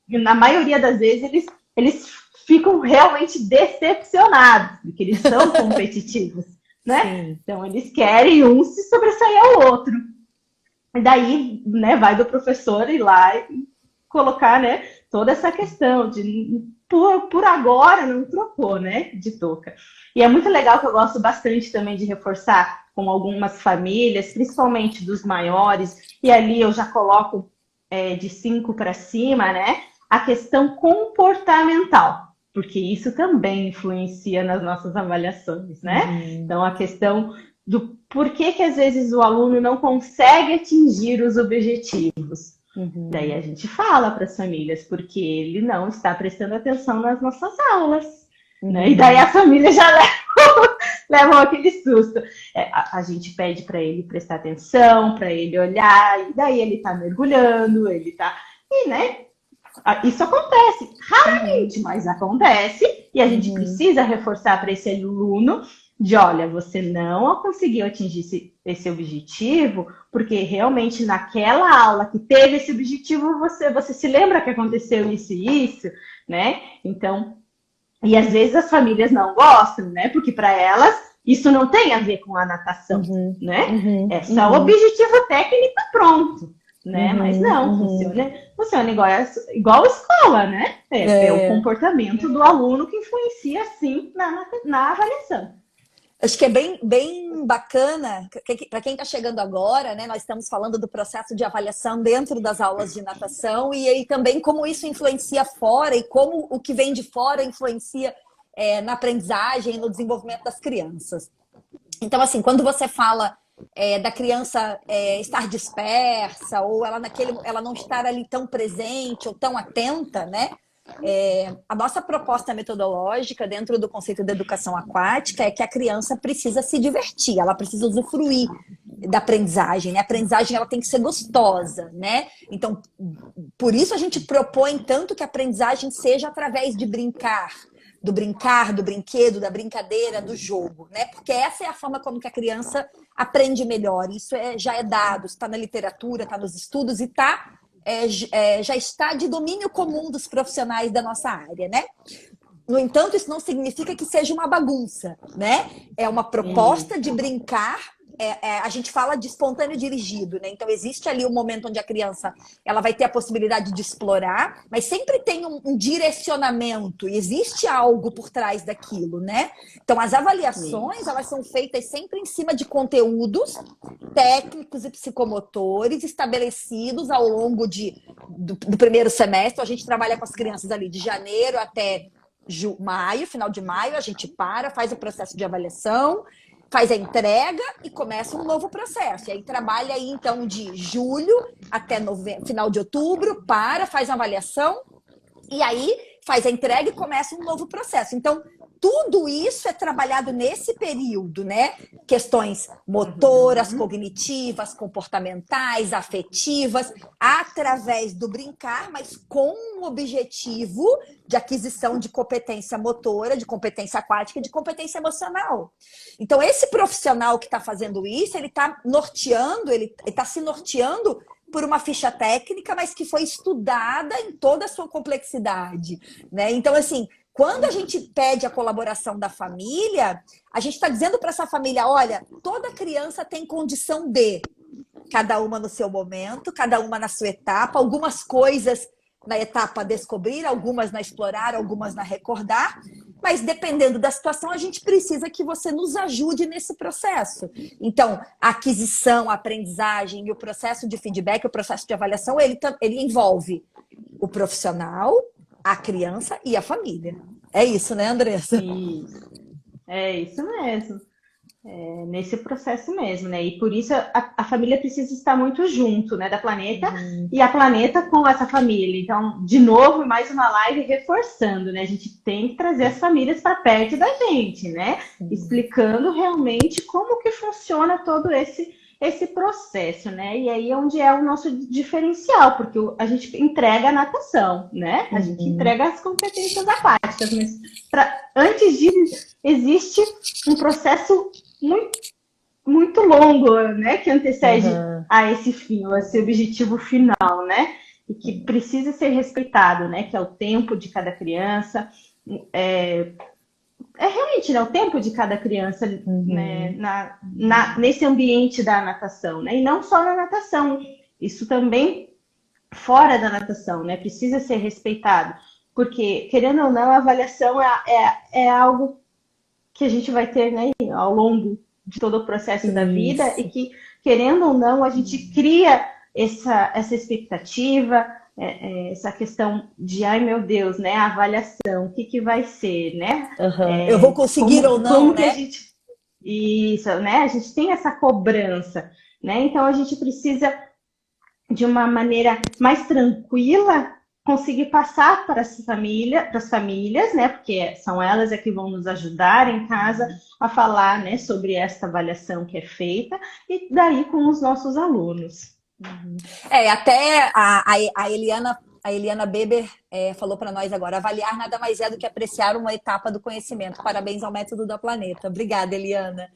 na maioria das vezes, eles ficam realmente decepcionados, porque eles são competitivos, né? Sim. Então, eles querem um se sobressair ao outro. Daí, né, vai do professor ir lá e colocar, né, toda essa questão de por agora não trocou, né, de touca. E é muito legal, que eu gosto bastante também de reforçar com algumas famílias, principalmente dos maiores, e ali eu já coloco de 5 para cima, né, a questão comportamental, porque isso também influencia nas nossas avaliações, né? Então, a questão do porquê que às vezes o aluno não consegue atingir os objetivos. Daí a gente fala para as famílias, porque ele não está prestando atenção nas nossas aulas. Né? E daí a família já levam aquele susto. A gente pede para ele prestar atenção, para ele olhar, e daí ele está mergulhando, ele está. E, né? Isso acontece, raramente, mas acontece, e a gente precisa reforçar para esse aluno de, olha, você não conseguiu atingir esse objetivo, porque realmente naquela aula que teve esse objetivo, você se lembra que aconteceu isso e isso, né? Então, e às vezes as famílias não gostam, né? Porque para elas isso não tem a ver com a natação, né? É só o objetivo técnico pronto. Né? Mas não, funciona igual a escola, né? É o comportamento do aluno que influencia, sim, na avaliação. Acho que é bem bacana, para quem está chegando agora, né? Nós estamos falando do processo de avaliação dentro das aulas de natação e aí também como isso influencia fora e como o que vem de fora influencia na aprendizagem e no desenvolvimento das crianças. Então, assim, quando você fala da criança estar dispersa ou ela não estar ali tão presente ou tão atenta, né? A nossa proposta metodológica dentro do conceito da educação aquática é que a criança precisa se divertir, ela precisa usufruir da aprendizagem, né? A aprendizagem ela tem que ser gostosa, né? Então, por isso a gente propõe tanto que a aprendizagem seja através de brincar, do brinquedo, da brincadeira, do jogo, né? Porque essa é a forma como que a criança aprende melhor. Isso já é dado, está na literatura, está nos estudos e já está de domínio comum dos profissionais da nossa área, né? No entanto, isso não significa que seja uma bagunça, né? É uma proposta de brincar. A gente fala de espontâneo dirigido, né? Então existe ali um momento onde a criança ela vai ter a possibilidade de explorar, mas sempre tem um direcionamento, existe algo por trás daquilo, né? Então as avaliações elas são feitas sempre em cima julgos técnicos e psicomotores estabelecidos ao longo do primeiro semestre. A gente trabalha com as crianças ali de janeiro até maio, final de maio, a gente faz o processo de avaliação, faz a entrega e começa um novo processo. E aí trabalha aí, então, de julho até final de outubro, faz a avaliação e aí faz a entrega e começa um novo processo. Então, tudo isso é trabalhado nesse período, né? Questões motoras, cognitivas, comportamentais, afetivas, através do brincar, mas com um objetivo de aquisição de competência motora, de competência aquática e de competência emocional. Então, esse profissional que está fazendo isso, ele está se norteando por uma ficha técnica, mas que foi estudada em toda a sua complexidade, né? Então, assim, quando a gente pede a colaboração da família, a gente está dizendo para essa família, olha, toda criança tem condição de, cada uma no seu momento, cada uma na sua etapa, algumas coisas na etapa descobrir, algumas na explorar, algumas na recordar, mas dependendo da situação, a gente precisa que você nos ajude nesse processo. Então, a aquisição, a aprendizagem e o processo de feedback, o processo de avaliação, ele envolve o profissional, a criança e a família. É isso, né, Andressa? Isso. É isso mesmo. Nesse processo mesmo, né? E por isso a família precisa estar muito junto, né? Da Planeta e a Planeta com essa família. Então, de novo, mais uma live reforçando, né? A gente tem que trazer as famílias para perto da gente, né? Explicando realmente como que funciona todo esse processo, né? E aí é onde é o nosso diferencial, porque a gente entrega a natação, né? A gente entrega as competências aquáticas, mas antes disso existe um processo muito, muito longo, né? Que antecede a esse fim, a esse objetivo final, né? E que precisa ser respeitado, né? Que é o tempo de cada criança, é realmente, né, o tempo de cada criança, né, Uhum. nesse ambiente da natação, né? E não só na natação, isso também fora da natação, né? Precisa ser respeitado, porque, querendo ou não, a avaliação é algo que a gente vai ter, né, ao longo de todo o processo da vida e Isso. que, querendo ou não, a gente cria essa expectativa, essa questão de, ai meu Deus, né, a avaliação, o que que vai ser, né? Aham. Eu vou conseguir ou não, Como que a né? gente... Isso, né? A gente tem essa cobrança, né? Então a gente precisa de uma maneira mais tranquila, conseguir passar para as famílias, né? Porque são elas é que vão nos ajudar em casa a falar, né, sobre esta avaliação que é feita e daí com os nossos alunos. Até a Eliana Beber falou para nós agora, avaliar nada mais é do que apreciar uma etapa do conhecimento. Parabéns ao método da Planeta. Obrigada, Eliana.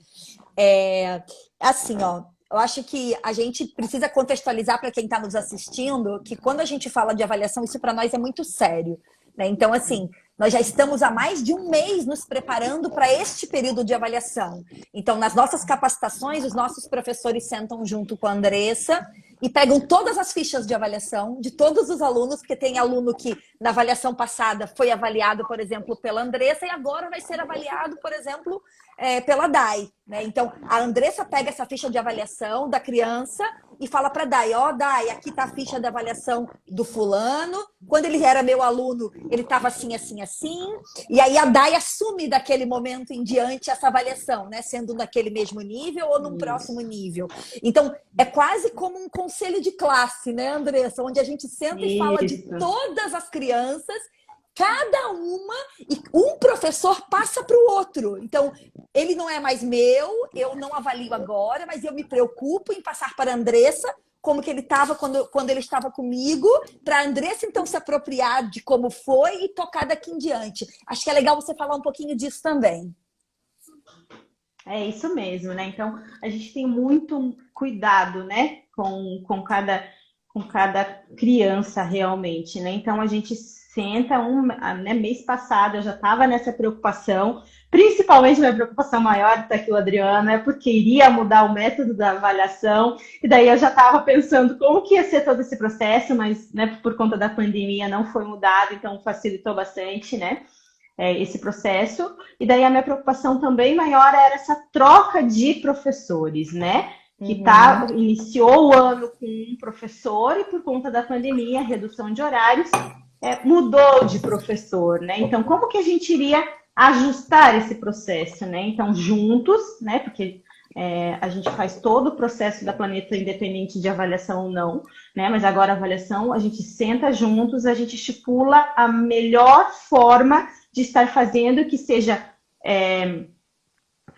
Assim, ó, eu acho que a gente precisa contextualizar para quem está nos assistindo que quando a gente fala de avaliação, isso para nós é muito sério, né? Então, assim, nós já estamos há mais de um mês nos preparando para este período de avaliação. Então, nas nossas capacitações, os nossos professores sentam junto com a Andressa e pegam todas as fichas de avaliação de todos os alunos, porque tem aluno que na avaliação passada foi avaliado, por exemplo, pela Andressa e agora vai ser avaliado, por exemplo, pela Dai, né? Então, a Andressa pega essa ficha de avaliação da criança e fala para a Dai, ó, Dai, aqui tá a ficha de avaliação do fulano. Quando ele era meu aluno, ele estava assim, assim, assim. E aí a Dai assume daquele momento em diante essa avaliação, né? Sendo naquele mesmo nível ou num próximo nível. Então, é quase como um conselho de classe, né, Andressa? Onde a gente senta e fala de Isso. todas as crianças, cada uma, e um professor passa para o outro. Então, ele não é mais meu, eu não avalio agora, mas eu me preocupo em passar para a Andressa como que ele estava quando ele estava comigo, para a Andressa, então, se apropriar de como foi e tocar daqui em diante. Acho que é legal você falar um pouquinho disso também. É isso mesmo, né? Então, a gente tem muito cuidado, né, com cada criança realmente, né? Então, a gente senta, né, mês passado eu já estava nessa preocupação, principalmente minha preocupação maior, está aqui o Adriano, é porque iria mudar o método da avaliação, e daí eu já estava pensando como que ia ser todo esse processo, mas, né, por conta da pandemia não foi mudado, então facilitou bastante, né? Esse processo. E daí a minha preocupação também maior era essa troca de professores, né? Que iniciou o ano com um professor e por conta da pandemia, redução de horários, mudou de professor, né? Então, como que a gente iria ajustar esse processo, né? Então, juntos, né? Porque a gente faz todo o processo da Planeta independente de avaliação ou não, né? Mas agora a avaliação, a gente senta juntos, a gente estipula a melhor forma de estar fazendo que seja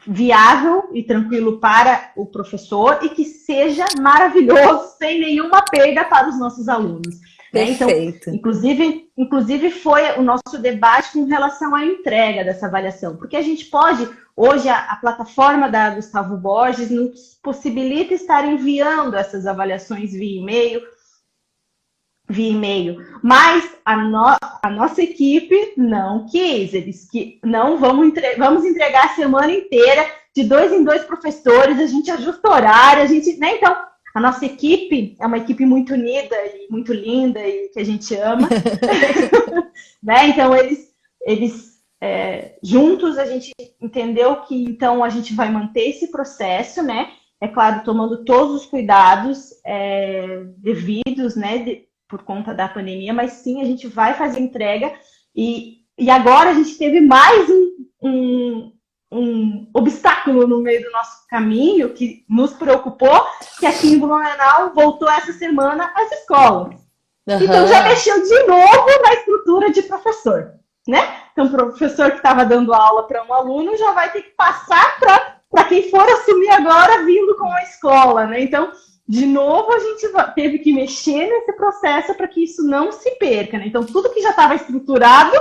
viável e tranquilo para o professor e que seja maravilhoso, sem nenhuma perda para os nossos alunos. Né? Então, Perfeito. inclusive foi o nosso debate com relação à entrega dessa avaliação, porque a gente pode, hoje a plataforma da Gustavo Borges nos possibilita estar enviando essas avaliações via e-mail, mas a nossa equipe não quis, eles que não vamos entregar a semana inteira de 2 em 2 professores, a gente ajusta horário, a gente, né? Então, a nossa equipe é uma equipe muito unida e muito linda e que a gente ama, né? Então, eles juntos a gente entendeu que então a gente vai manter esse processo, né? É claro, tomando todos os cuidados devidos, né? Por conta da pandemia, mas sim, a gente vai fazer entrega e agora a gente teve mais um obstáculo no meio do nosso caminho que nos preocupou, que aqui em Blumenau voltou essa semana às escolas. Então já mexeu de novo na estrutura de professor, né? Então o professor que estava dando aula para um aluno já vai ter que passar para quem for assumir agora vindo com a escola, né? Então, de novo, a gente teve que mexer nesse processo para que isso não se perca, né? Então, tudo que já estava estruturado,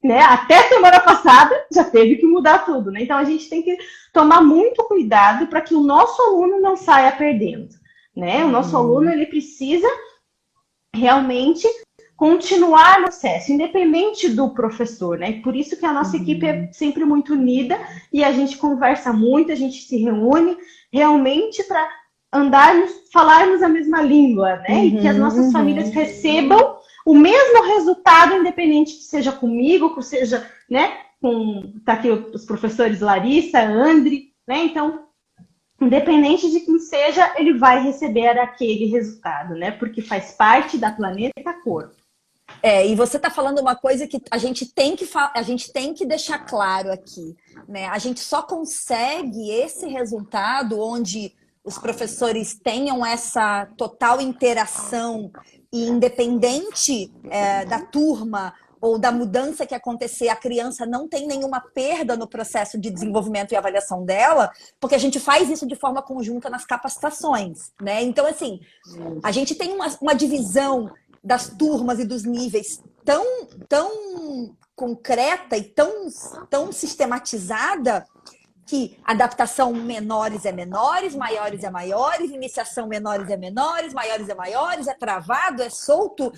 né, até semana passada, já teve que mudar tudo, né? Então, a gente tem que tomar muito cuidado para que o nosso aluno não saia perdendo, né? O nosso aluno, ele precisa realmente continuar no processo, independente do professor, né? Por isso que a nossa equipe é sempre muito unida e a gente conversa muito, a gente se reúne realmente para falarmos a mesma língua, né? E que as nossas famílias recebam o mesmo resultado, independente que seja comigo, que seja, né? Tá aqui os professores Larissa, Andri, né? Então, independente de quem seja, ele vai receber aquele resultado, né? Porque faz parte da Planeta Corpo. E você está falando uma coisa que a gente tem que deixar claro aqui, né? A gente só consegue esse resultado onde os professores tenham essa total interação e independente da turma ou da mudança que acontecer, a criança não tem nenhuma perda no processo de desenvolvimento e avaliação dela, porque a gente faz isso de forma conjunta nas capacitações, né? Então, assim, a gente tem uma divisão das turmas e dos níveis tão concreta e tão sistematizada que adaptação menores é menores, maiores é maiores, iniciação menores é menores, maiores é maiores, é travado, é solto,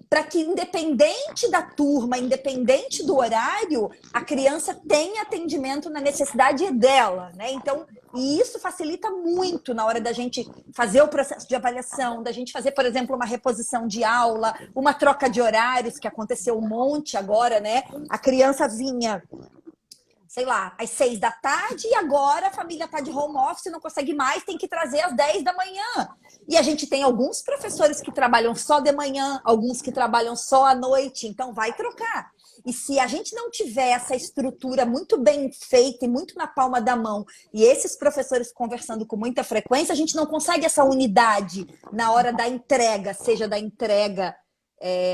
para que independente da turma, independente do horário, a criança tenha atendimento na necessidade dela, né? Então, e isso facilita muito na hora da gente fazer o processo de avaliação, da gente fazer, por exemplo, uma reposição de aula, uma troca de horários, que aconteceu um monte agora, né? A criança vinha, sei lá, às 6 da tarde e agora a família está de home office, não consegue mais, tem que trazer às 10 da manhã. E a gente tem alguns professores que trabalham só de manhã, alguns que trabalham só à noite, então vai trocar. E se a gente não tiver essa estrutura muito bem feita e muito na palma da mão, e esses professores conversando com muita frequência, a gente não consegue essa unidade na hora da entrega, seja da entrega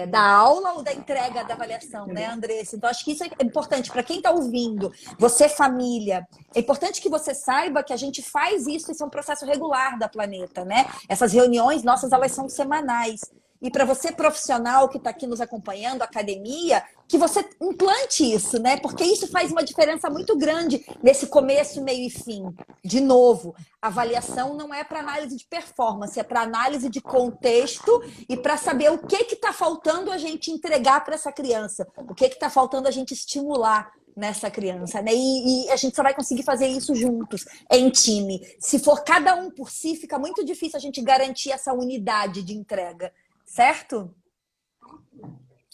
da aula ou da entrega da avaliação, né, Andressa? Então, acho que isso é importante para quem está ouvindo, você, família. É importante que você saiba que a gente faz isso, isso é um processo regular da Planeta, né? Essas reuniões nossas, elas são semanais. E para você, profissional que está aqui nos acompanhando, academia, que você implante isso, né? Porque isso faz uma diferença muito grande nesse começo, meio e fim. De novo, avaliação não é para análise de performance, é para análise de contexto e para saber o que está faltando a gente entregar para essa criança, o que está faltando a gente estimular nessa criança, né? E a gente só vai conseguir fazer isso juntos, em time. Se for cada um por si, fica muito difícil a gente garantir essa unidade de entrega. Certo?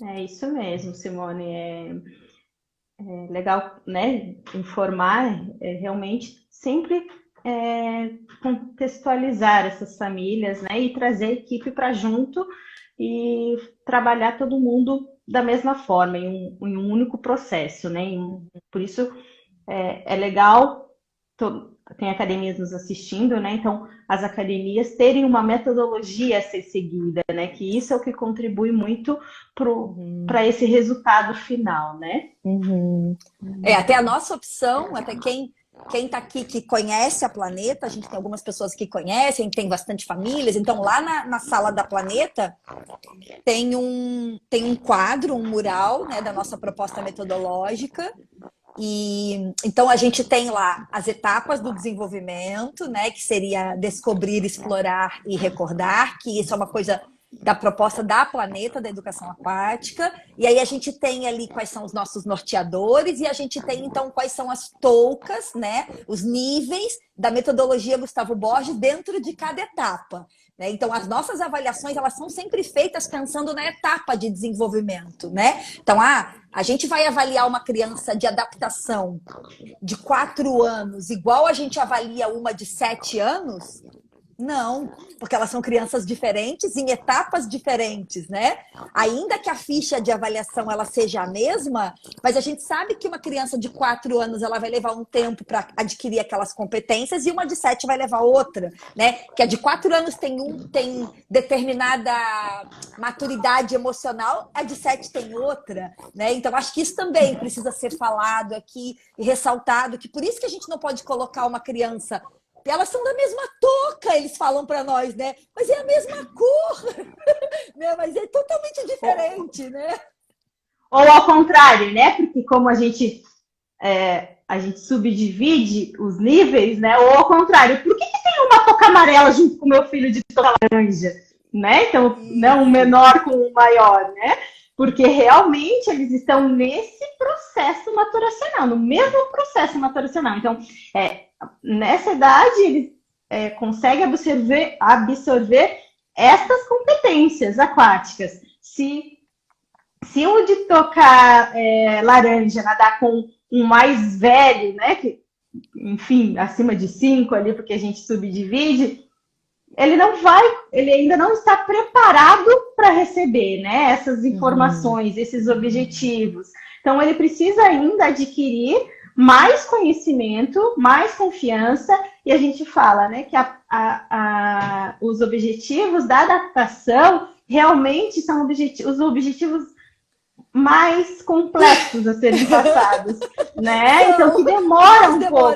É isso mesmo, Simone. É legal, né, informar, realmente sempre contextualizar essas famílias, né, e trazer a equipe para junto e trabalhar todo mundo da mesma forma, em um único processo, né? Por isso é legal. Tem academias nos assistindo, né? Então, as academias terem uma metodologia a ser seguida, né? Que isso é o que contribui muito para esse resultado final, né? Até a nossa opção, até quem está aqui que conhece a Planeta, a gente tem algumas pessoas que conhecem, tem bastante famílias, então lá na sala da Planeta tem um quadro, um mural, né, da nossa proposta metodológica. E então a gente tem lá as etapas do desenvolvimento, né, que seria descobrir, explorar e recordar, que isso é uma coisa da proposta da Planeta, da educação aquática. E aí a gente tem ali quais são os nossos norteadores e a gente tem então quais são as toucas, né, os níveis da metodologia Gustavo Borges dentro de cada etapa. Então, as nossas avaliações, elas são sempre feitas pensando na etapa de desenvolvimento, né? Então, a gente vai avaliar uma criança de adaptação de 4 anos igual a gente avalia uma de 7 anos? Não, porque elas são crianças diferentes em etapas diferentes, né? Ainda que a ficha de avaliação ela seja a mesma, mas a gente sabe que uma criança de 4 anos ela vai levar um tempo para adquirir aquelas competências e uma de 7 vai levar outra, né? Que a de 4 anos tem determinada maturidade emocional, a de 7 tem outra, né? Então acho que isso também precisa ser falado aqui e ressaltado, que por isso que a gente não pode colocar uma criança. Elas são da mesma touca, eles falam para nós, né? Mas é a mesma cor, né? Mas é totalmente diferente, né? Ou ao contrário, né? Porque como a gente subdivide os níveis, né? Ou ao contrário, por que tem uma touca amarela junto com o meu filho de touca laranja? né? Então, não um menor com um maior, né? Porque realmente eles estão nesse processo maturacional, no mesmo processo maturacional. Então, nessa idade, eles conseguem absorver essas competências aquáticas. Se o de tocar laranja nadar com um mais velho, né? Que, enfim, acima de 5 ali, porque a gente subdivide, ele ainda não está preparado para receber, né, essas informações, esses objetivos. Então, ele precisa ainda adquirir mais conhecimento, mais confiança, e a gente fala, né, que os objetivos da adaptação realmente são os objetivos mais complexos a serem passados, né? Então, que demora um pouco.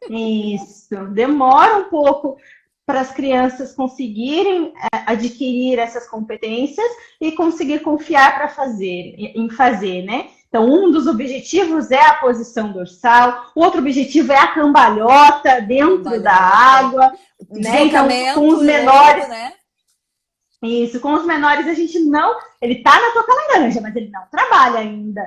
Isso, demora um pouco para as crianças conseguirem adquirir essas competências e conseguir confiar em fazer, né? Então, um dos objetivos é a posição dorsal, o outro objetivo é a cambalhota dentro da água, né? Então, com os menores, né? Isso, com os menores a gente não... Ele tá na toca laranja, mas ele não trabalha ainda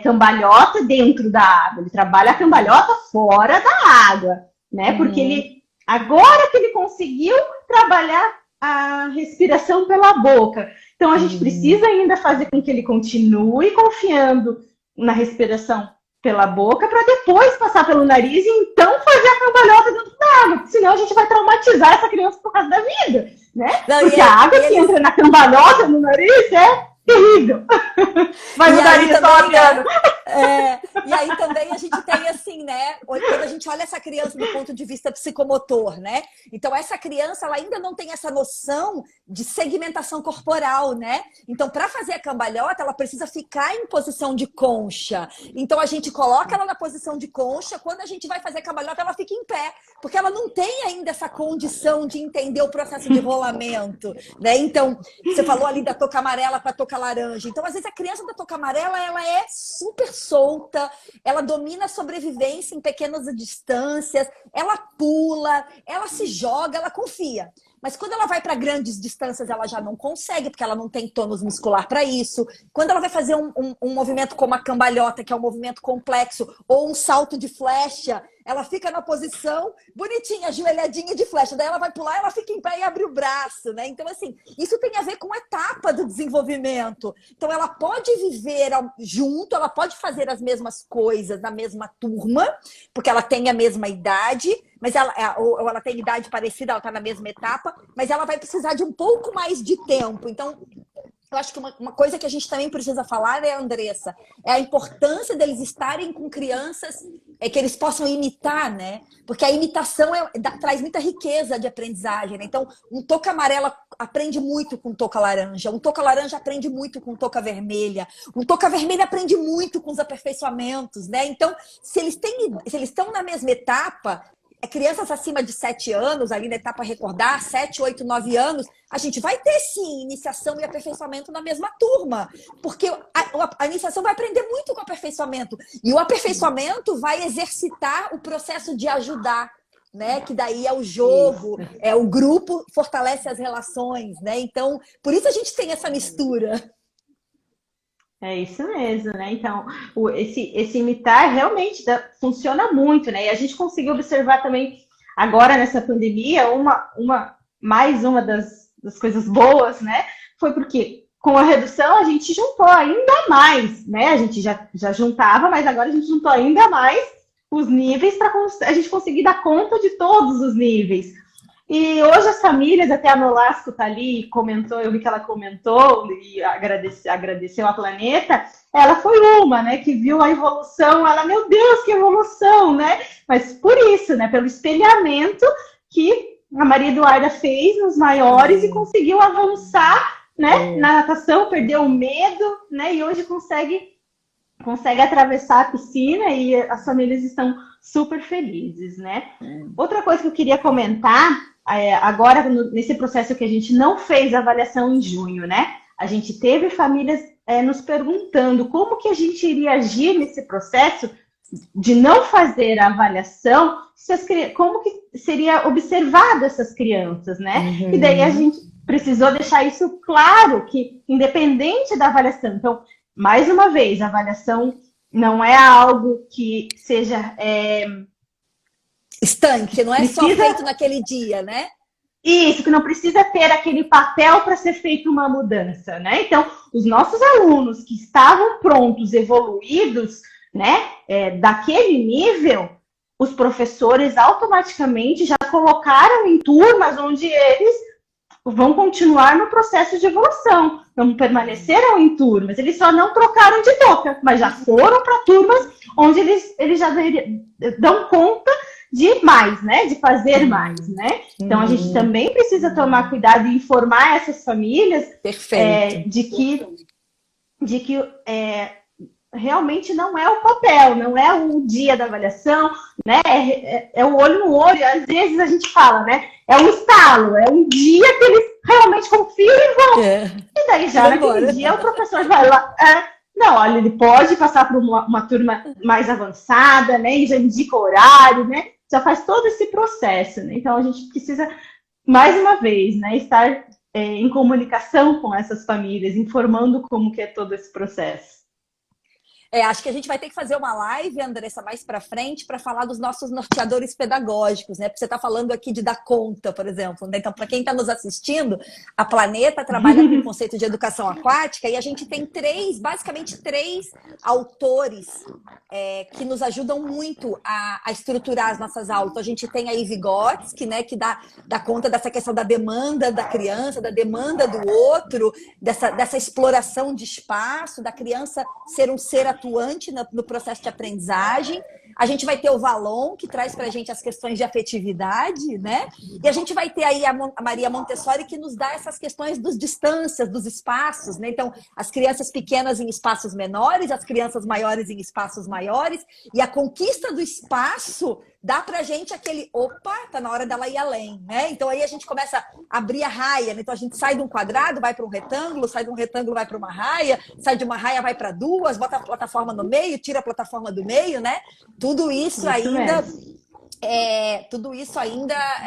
cambalhota dentro da água. Ele trabalha a cambalhota fora da água, né? Porque agora que ele conseguiu trabalhar a respiração pela boca. Então, a gente precisa ainda fazer com que ele continue confiando na respiração pela boca para depois passar pelo nariz e então fazer a cambalhota dentro da água. Porque senão a gente vai traumatizar essa criança por causa da vida, né? Não, porque a água que entra na cambalhota no nariz é terrível. Vai mudar isso olhando. E aí também a gente tem assim, né? Quando a gente olha essa criança do ponto de vista psicomotor, né? Então essa criança, ela ainda não tem essa noção de segmentação corporal, né? Então para fazer a cambalhota, ela precisa ficar em posição de concha. Então a gente coloca ela na posição de concha, quando a gente vai fazer a cambalhota, ela fica em pé, porque ela não tem ainda essa condição de entender o processo de rolamento, né? Então, você falou ali da touca amarela para touca laranja. Então, às vezes a criança da touca amarela, ela é super solta, ela domina a sobrevivência em pequenas distâncias, ela pula, ela se joga, ela confia. Mas quando ela vai para grandes distâncias, ela já não consegue, porque ela não tem tônus muscular para isso. Quando ela vai fazer um movimento como a cambalhota, que é um movimento complexo, ou um salto de flecha, ela fica na posição bonitinha, ajoelhadinha de flecha. Daí ela vai pular, ela fica em pé e abre o braço, né? Então, assim, isso tem a ver com etapa do desenvolvimento. Então, ela pode viver junto, ela pode fazer as mesmas coisas na mesma turma, porque ela tem a mesma idade, mas ou ela tem idade parecida, ela está na mesma etapa, mas ela vai precisar de um pouco mais de tempo. Então, eu acho que uma coisa que a gente também precisa falar, né, Andressa, é a importância deles estarem com crianças que eles possam imitar, né? Porque a imitação traz muita riqueza de aprendizagem, né? Então, um touca amarela aprende muito com touca laranja, um touca laranja aprende muito com touca vermelha, um touca vermelha aprende muito com os aperfeiçoamentos, né? Então, se eles estão na mesma etapa, crianças acima de 7 anos, ali na etapa recordar, 7, 8, 9 anos, a gente vai ter, sim, iniciação e aperfeiçoamento na mesma turma. Porque a iniciação vai aprender muito com o aperfeiçoamento. E o aperfeiçoamento vai exercitar o processo de ajudar, né? Que daí é o jogo, o grupo fortalece as relações, né? Então, por isso a gente tem essa mistura. É isso mesmo, né? Então, esse imitar realmente funciona muito, né? E a gente conseguiu observar também, agora nessa pandemia, mais uma das coisas boas, né? Foi porque com a redução a gente juntou ainda mais, né? A gente já juntava, mas agora a gente juntou ainda mais os níveis para a gente conseguir dar conta de todos os níveis. E hoje as famílias, até a Nolasco tá ali, comentou, eu vi que ela comentou e agradeceu a Planeta, ela foi uma, né, que viu a evolução, ela, meu Deus, que evolução, né? Mas por isso, né, pelo espelhamento que a Maria Eduarda fez nos maiores e conseguiu avançar, né, na natação, perdeu o medo, né, e hoje consegue atravessar a piscina e as famílias estão super felizes, né? Outra coisa que eu queria comentar, agora nesse processo que a gente não fez avaliação em junho, né? A gente teve famílias nos perguntando como que a gente iria agir nesse processo de não fazer a avaliação, como que seria observado essas crianças, né? Uhum. E daí a gente precisou deixar isso claro, que independente da avaliação. Então, mais uma vez, a avaliação não é algo que seja... estanque, não é precisa... só feito naquele dia, né? Isso, que não precisa ter aquele papel para ser feita uma mudança, né? Então, os nossos alunos que estavam prontos, evoluídos, né, daquele nível, os professores automaticamente já colocaram em turmas onde eles vão continuar no processo de evolução, não permaneceram em turmas, eles só não trocaram de toca, mas já foram para turmas onde eles já dão conta de mais, né? De fazer mais, né? Então a gente também precisa tomar cuidado e informar essas famílias de que realmente não é o papel, não é o dia da avaliação, né? É o olho no olho. Às vezes a gente fala, né? É um estalo, é um dia que eles realmente confiam e vão. E daí já naquele dia o professor vai lá. Não, olha, ele pode passar por uma turma mais avançada, né? E já indica o horário, né? Já faz todo esse processo, né? Então a gente precisa, mais uma vez, né, estar em comunicação com essas famílias, informando como que é todo esse processo. Acho que a gente vai ter que fazer uma live, Andressa, mais para frente, para falar dos nossos norteadores pedagógicos, né? Porque você está falando aqui de dar conta, por exemplo, né? Então, para quem está nos assistindo, a Planeta trabalha com o conceito de educação aquática e a gente tem basicamente três autores que nos ajudam muito a estruturar as nossas aulas. Então, a gente tem a Vygotsky, né? Que dá conta dessa questão da demanda da criança, da demanda do outro, dessa exploração de espaço, da criança ser um ser atuante no processo de aprendizagem. A gente vai ter o Valon, que traz para a gente as questões de afetividade, né? E a gente vai ter aí a Maria Montessori, que nos dá essas questões das distâncias, dos espaços, né? Então, as crianças pequenas em espaços menores, as crianças maiores em espaços maiores, e a conquista do espaço dá pra gente aquele, opa, tá na hora dela ir além, né? Então aí a gente começa a abrir a raia, né? Então a gente sai de um quadrado, vai para um retângulo, sai de um retângulo, vai para uma raia, sai de uma raia, vai para duas, bota a plataforma no meio, tira a plataforma do meio, né? Tudo isso ainda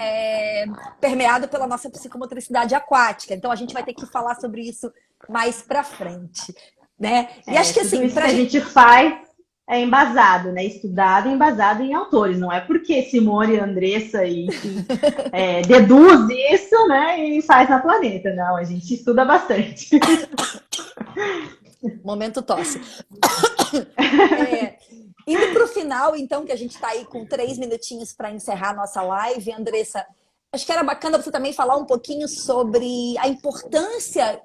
é permeado pela nossa psicomotricidade aquática. Então a gente vai ter que falar sobre isso mais pra frente, né? E acho que assim, tudo isso que a gente faz é embasado, né? Estudado e embasado em autores. Não é porque Simone e Andressa deduz isso, né? E faz na Planeta. Não, a gente estuda bastante. Momento tosse. Indo para o final, então, que a gente está aí com 3 minutinhos para encerrar a nossa live, Andressa, acho que era bacana você também falar um pouquinho sobre a importância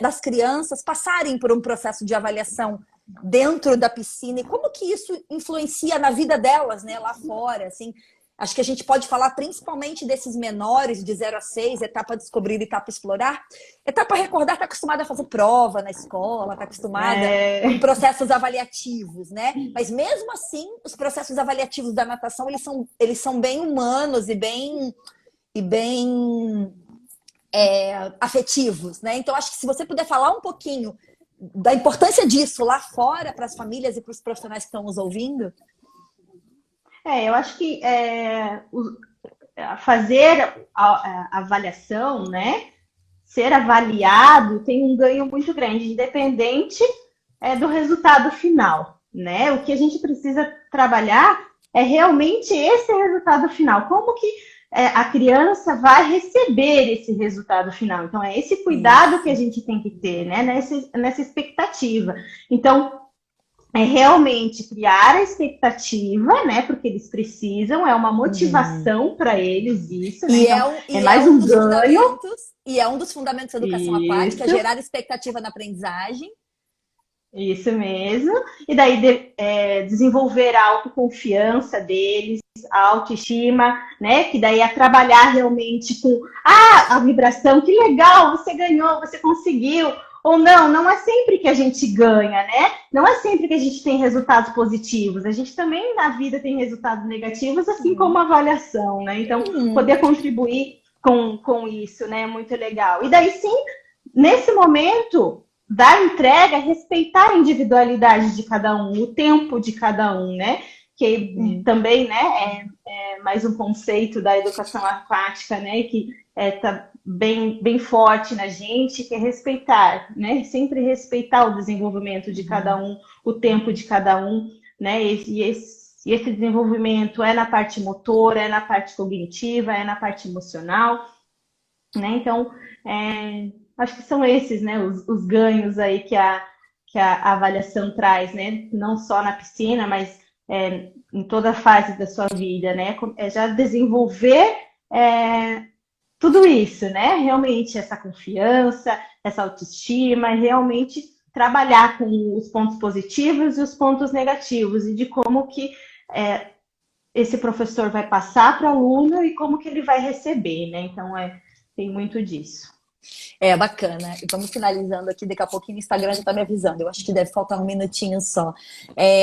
das crianças passarem por um processo de avaliação dentro da piscina e como que isso influencia na vida delas, né, lá fora, assim. Acho que a gente pode falar principalmente desses menores de 0 a 6, etapa descobrir e etapa explorar. Etapa recordar, está acostumada a fazer prova na escola, está acostumada com processos avaliativos, né? Mas mesmo assim, os processos avaliativos da natação, eles são bem humanos e bem afetivos, né? Então, acho que se você puder falar um pouquinho da importância disso lá fora para as famílias e para os profissionais que estão nos ouvindo. Eu acho que fazer a avaliação, né, ser avaliado tem um ganho muito grande, independente do resultado final, né? O que a gente precisa trabalhar é realmente esse resultado final. Como que a criança vai receber esse resultado final? Então, é esse cuidado que a gente tem que ter, né, nessa expectativa. Então, é realmente criar a expectativa, né? Porque eles precisam, é uma motivação para eles isso, né? Então, é mais um ganho. E é um dos fundamentos da educação aquática, gerar expectativa na aprendizagem. Isso mesmo. E daí desenvolver a autoconfiança deles, a autoestima, né? Que daí é trabalhar realmente com a vibração, que legal, você ganhou, você conseguiu. Ou não é sempre que a gente ganha, né? Não é sempre que a gente tem resultados positivos. A gente também na vida tem resultados negativos, assim como a avaliação, né? Então, poder contribuir com isso, né? É muito legal. E daí, sim, nesse momento da entrega, respeitar a individualidade de cada um, o tempo de cada um, né? que também, né, é mais um conceito da educação aquática, né, que tá bem forte na gente, que é respeitar, né, sempre respeitar o desenvolvimento de cada um, o tempo de cada um, né, e esse desenvolvimento é na parte motora, é na parte cognitiva, é na parte emocional, né, então, acho que são esses, né, os ganhos aí que a avaliação traz, né, não só na piscina, mas em toda a fase da sua vida, né, é já desenvolver tudo isso, né? Realmente essa confiança, essa autoestima, realmente trabalhar com os pontos positivos e os pontos negativos e de como que esse professor vai passar para o aluno e como que ele vai receber, né? Então, tem muito disso. Bacana. E vamos finalizando aqui, daqui a pouquinho o Instagram já está me avisando. Eu acho que deve faltar um minutinho só.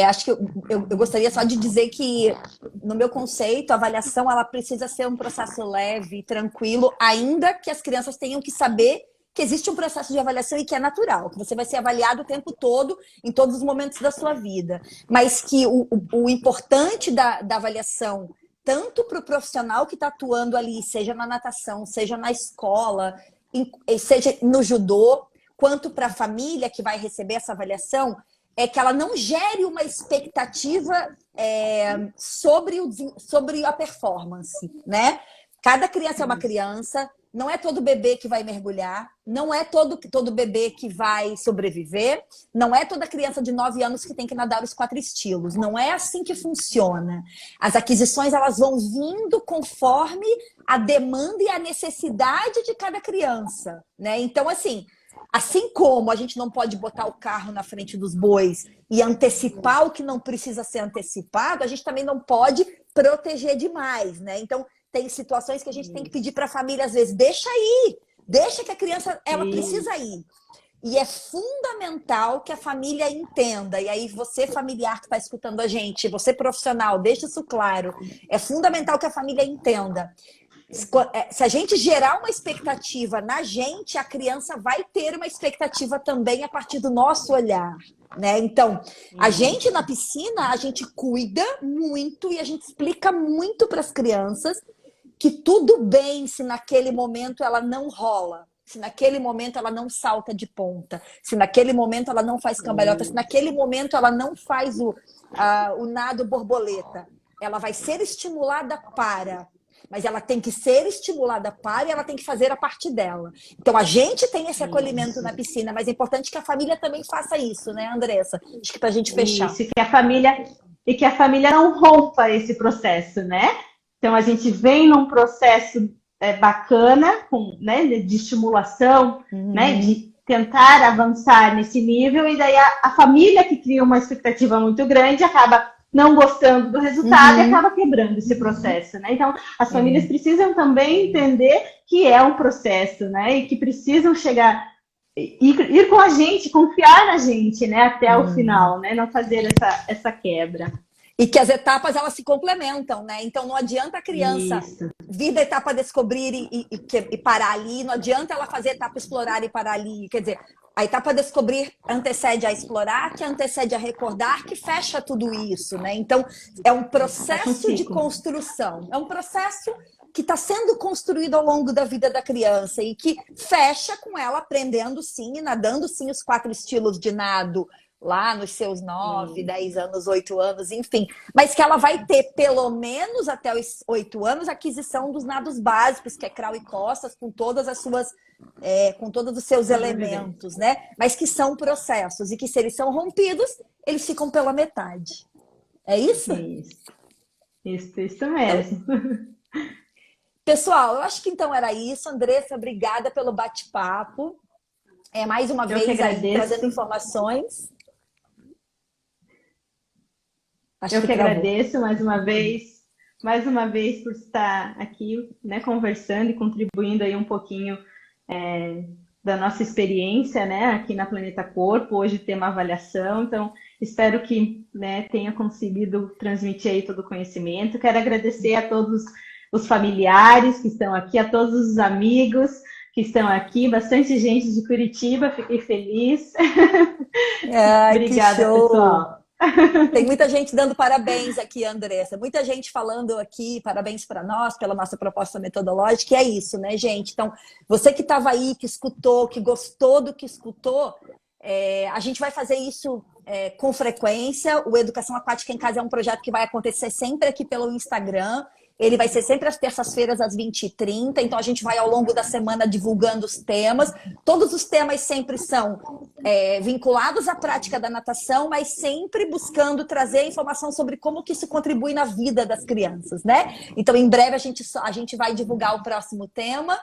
Acho que eu gostaria só de dizer que, no meu conceito, a avaliação ela precisa ser um processo leve, tranquilo, ainda que as crianças tenham que saber que existe um processo de avaliação e que é natural, que você vai ser avaliado o tempo todo, em todos os momentos da sua vida. Mas que o importante da avaliação, tanto para o profissional que está atuando ali, seja na natação, seja na escola, seja no judô, quanto para a família que vai receber essa avaliação, é que ela não gere uma expectativa sobre a performance, né? Cada criança é uma criança, não é todo bebê que vai mergulhar, não é todo bebê que vai sobreviver, não é toda criança de 9 anos que tem que nadar os 4 estilos, não é assim que funciona. As aquisições elas vão vindo conforme a demanda e a necessidade de cada criança, né? Então, assim como a gente não pode botar o carro na frente dos bois e antecipar o que não precisa ser antecipado, a gente também não pode proteger demais, né? Então, tem situações que a gente tem que pedir para a família, às vezes, deixa que a criança, ela precisa ir. E é fundamental que a família entenda. E aí, você, familiar que está escutando a gente, você profissional, deixa isso claro. É fundamental que a família entenda. Se a gente gerar uma expectativa na gente, a criança vai ter uma expectativa também a partir do nosso olhar, né? Então, a gente na piscina, a gente cuida muito e a gente explica muito para as crianças que tudo bem se naquele momento ela não rola, se naquele momento ela não salta de ponta, se naquele momento ela não faz cambalhota, se naquele momento ela não faz o nado borboleta. Ela vai ser estimulada mas ela tem que ser estimulada e ela tem que fazer a parte dela. Então, a gente tem esse acolhimento na piscina, mas é importante que a família também faça isso, né, Andressa? Acho que para a gente fechar. Isso, que a família não rompa esse processo, né? Então, a gente vem num processo bacana, né, de estimulação, né, de tentar avançar nesse nível, e daí a família que cria uma expectativa muito grande acaba não gostando do resultado e acaba quebrando esse processo, né? Então, as famílias precisam também entender que é um processo, né? E que precisam ir com a gente, confiar na gente, né? Até o final, né? Não fazer essa quebra. E que as etapas, elas se complementam, né? Então, não adianta a criança vir da etapa descobrir e parar ali, não adianta ela fazer a etapa explorar e parar ali. Quer dizer, a etapa descobrir antecede a explorar, que antecede a recordar, que fecha tudo isso, né? Então, é um processo de construção. É um processo que está sendo construído ao longo da vida da criança e que fecha com ela aprendendo sim e nadando sim os 4 estilos de nado, lá nos seus 9, 10 anos, 8 anos, enfim. Mas que ela vai ter, pelo menos até os 8 anos, a aquisição dos nados básicos, que é crawl e costas, com todas as suas, com todos os seus elementos, né? Mas que são processos e que, se eles são rompidos, eles ficam pela metade. É isso? Isso mesmo. Pessoal, eu acho que então era isso. Andressa, obrigada pelo bate-papo. Mais uma vez aí, trazendo informações. Eu que agradeço mais uma vez por estar aqui, né, conversando e contribuindo aí um pouquinho da nossa experiência, né, aqui na Planeta Corpo. Hoje tem uma avaliação, então espero que, né, tenha conseguido transmitir aí todo o conhecimento. Quero agradecer a todos os familiares que estão aqui, a todos os amigos que estão aqui, bastante gente de Curitiba, fiquei feliz. Ai, obrigada, pessoal. Tem muita gente dando parabéns aqui, Andressa. Muita gente falando aqui, parabéns para nós, pela nossa proposta metodológica. E é isso, né, gente? Então, você que estava aí, que escutou, que gostou do que escutou, a gente vai fazer isso com frequência. O Educação Aquática em Casa é um projeto que vai acontecer sempre aqui pelo Instagram. Ele vai ser sempre às terças-feiras, às 20h30. Então, a gente vai, ao longo da semana, divulgando os temas. Todos os temas sempre são vinculados à prática da natação, mas sempre buscando trazer informação sobre como que isso contribui na vida das crianças, né? Então, em breve, a gente vai divulgar o próximo tema.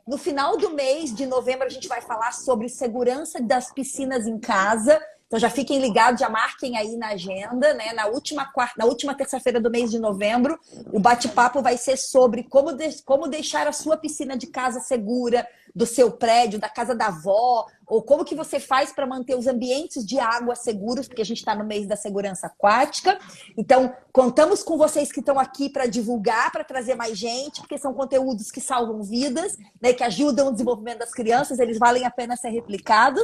No final do mês de novembro, a gente vai falar sobre segurança das piscinas em casa. Então já fiquem ligados, já marquem aí na agenda, né? Na última terça-feira do mês de novembro, o bate-papo vai ser sobre como deixar a sua piscina de casa segura, do seu prédio, da casa da avó, ou como que você faz para manter os ambientes de água seguros, porque a gente está no mês da segurança aquática. Então, contamos com vocês que estão aqui para divulgar, para trazer mais gente, porque são conteúdos que salvam vidas, né? Que ajudam o desenvolvimento das crianças, eles valem a pena ser replicados.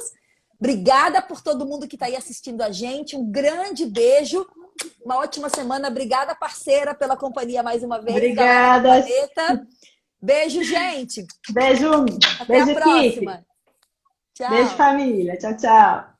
Obrigada por todo mundo que está aí assistindo a gente. Um grande beijo. Uma ótima semana. Obrigada, parceira, pela companhia mais uma vez. Obrigada. Beijo, gente. Beijo. Até Beijo, a próxima. Tchau. Beijo, família. Tchau, tchau.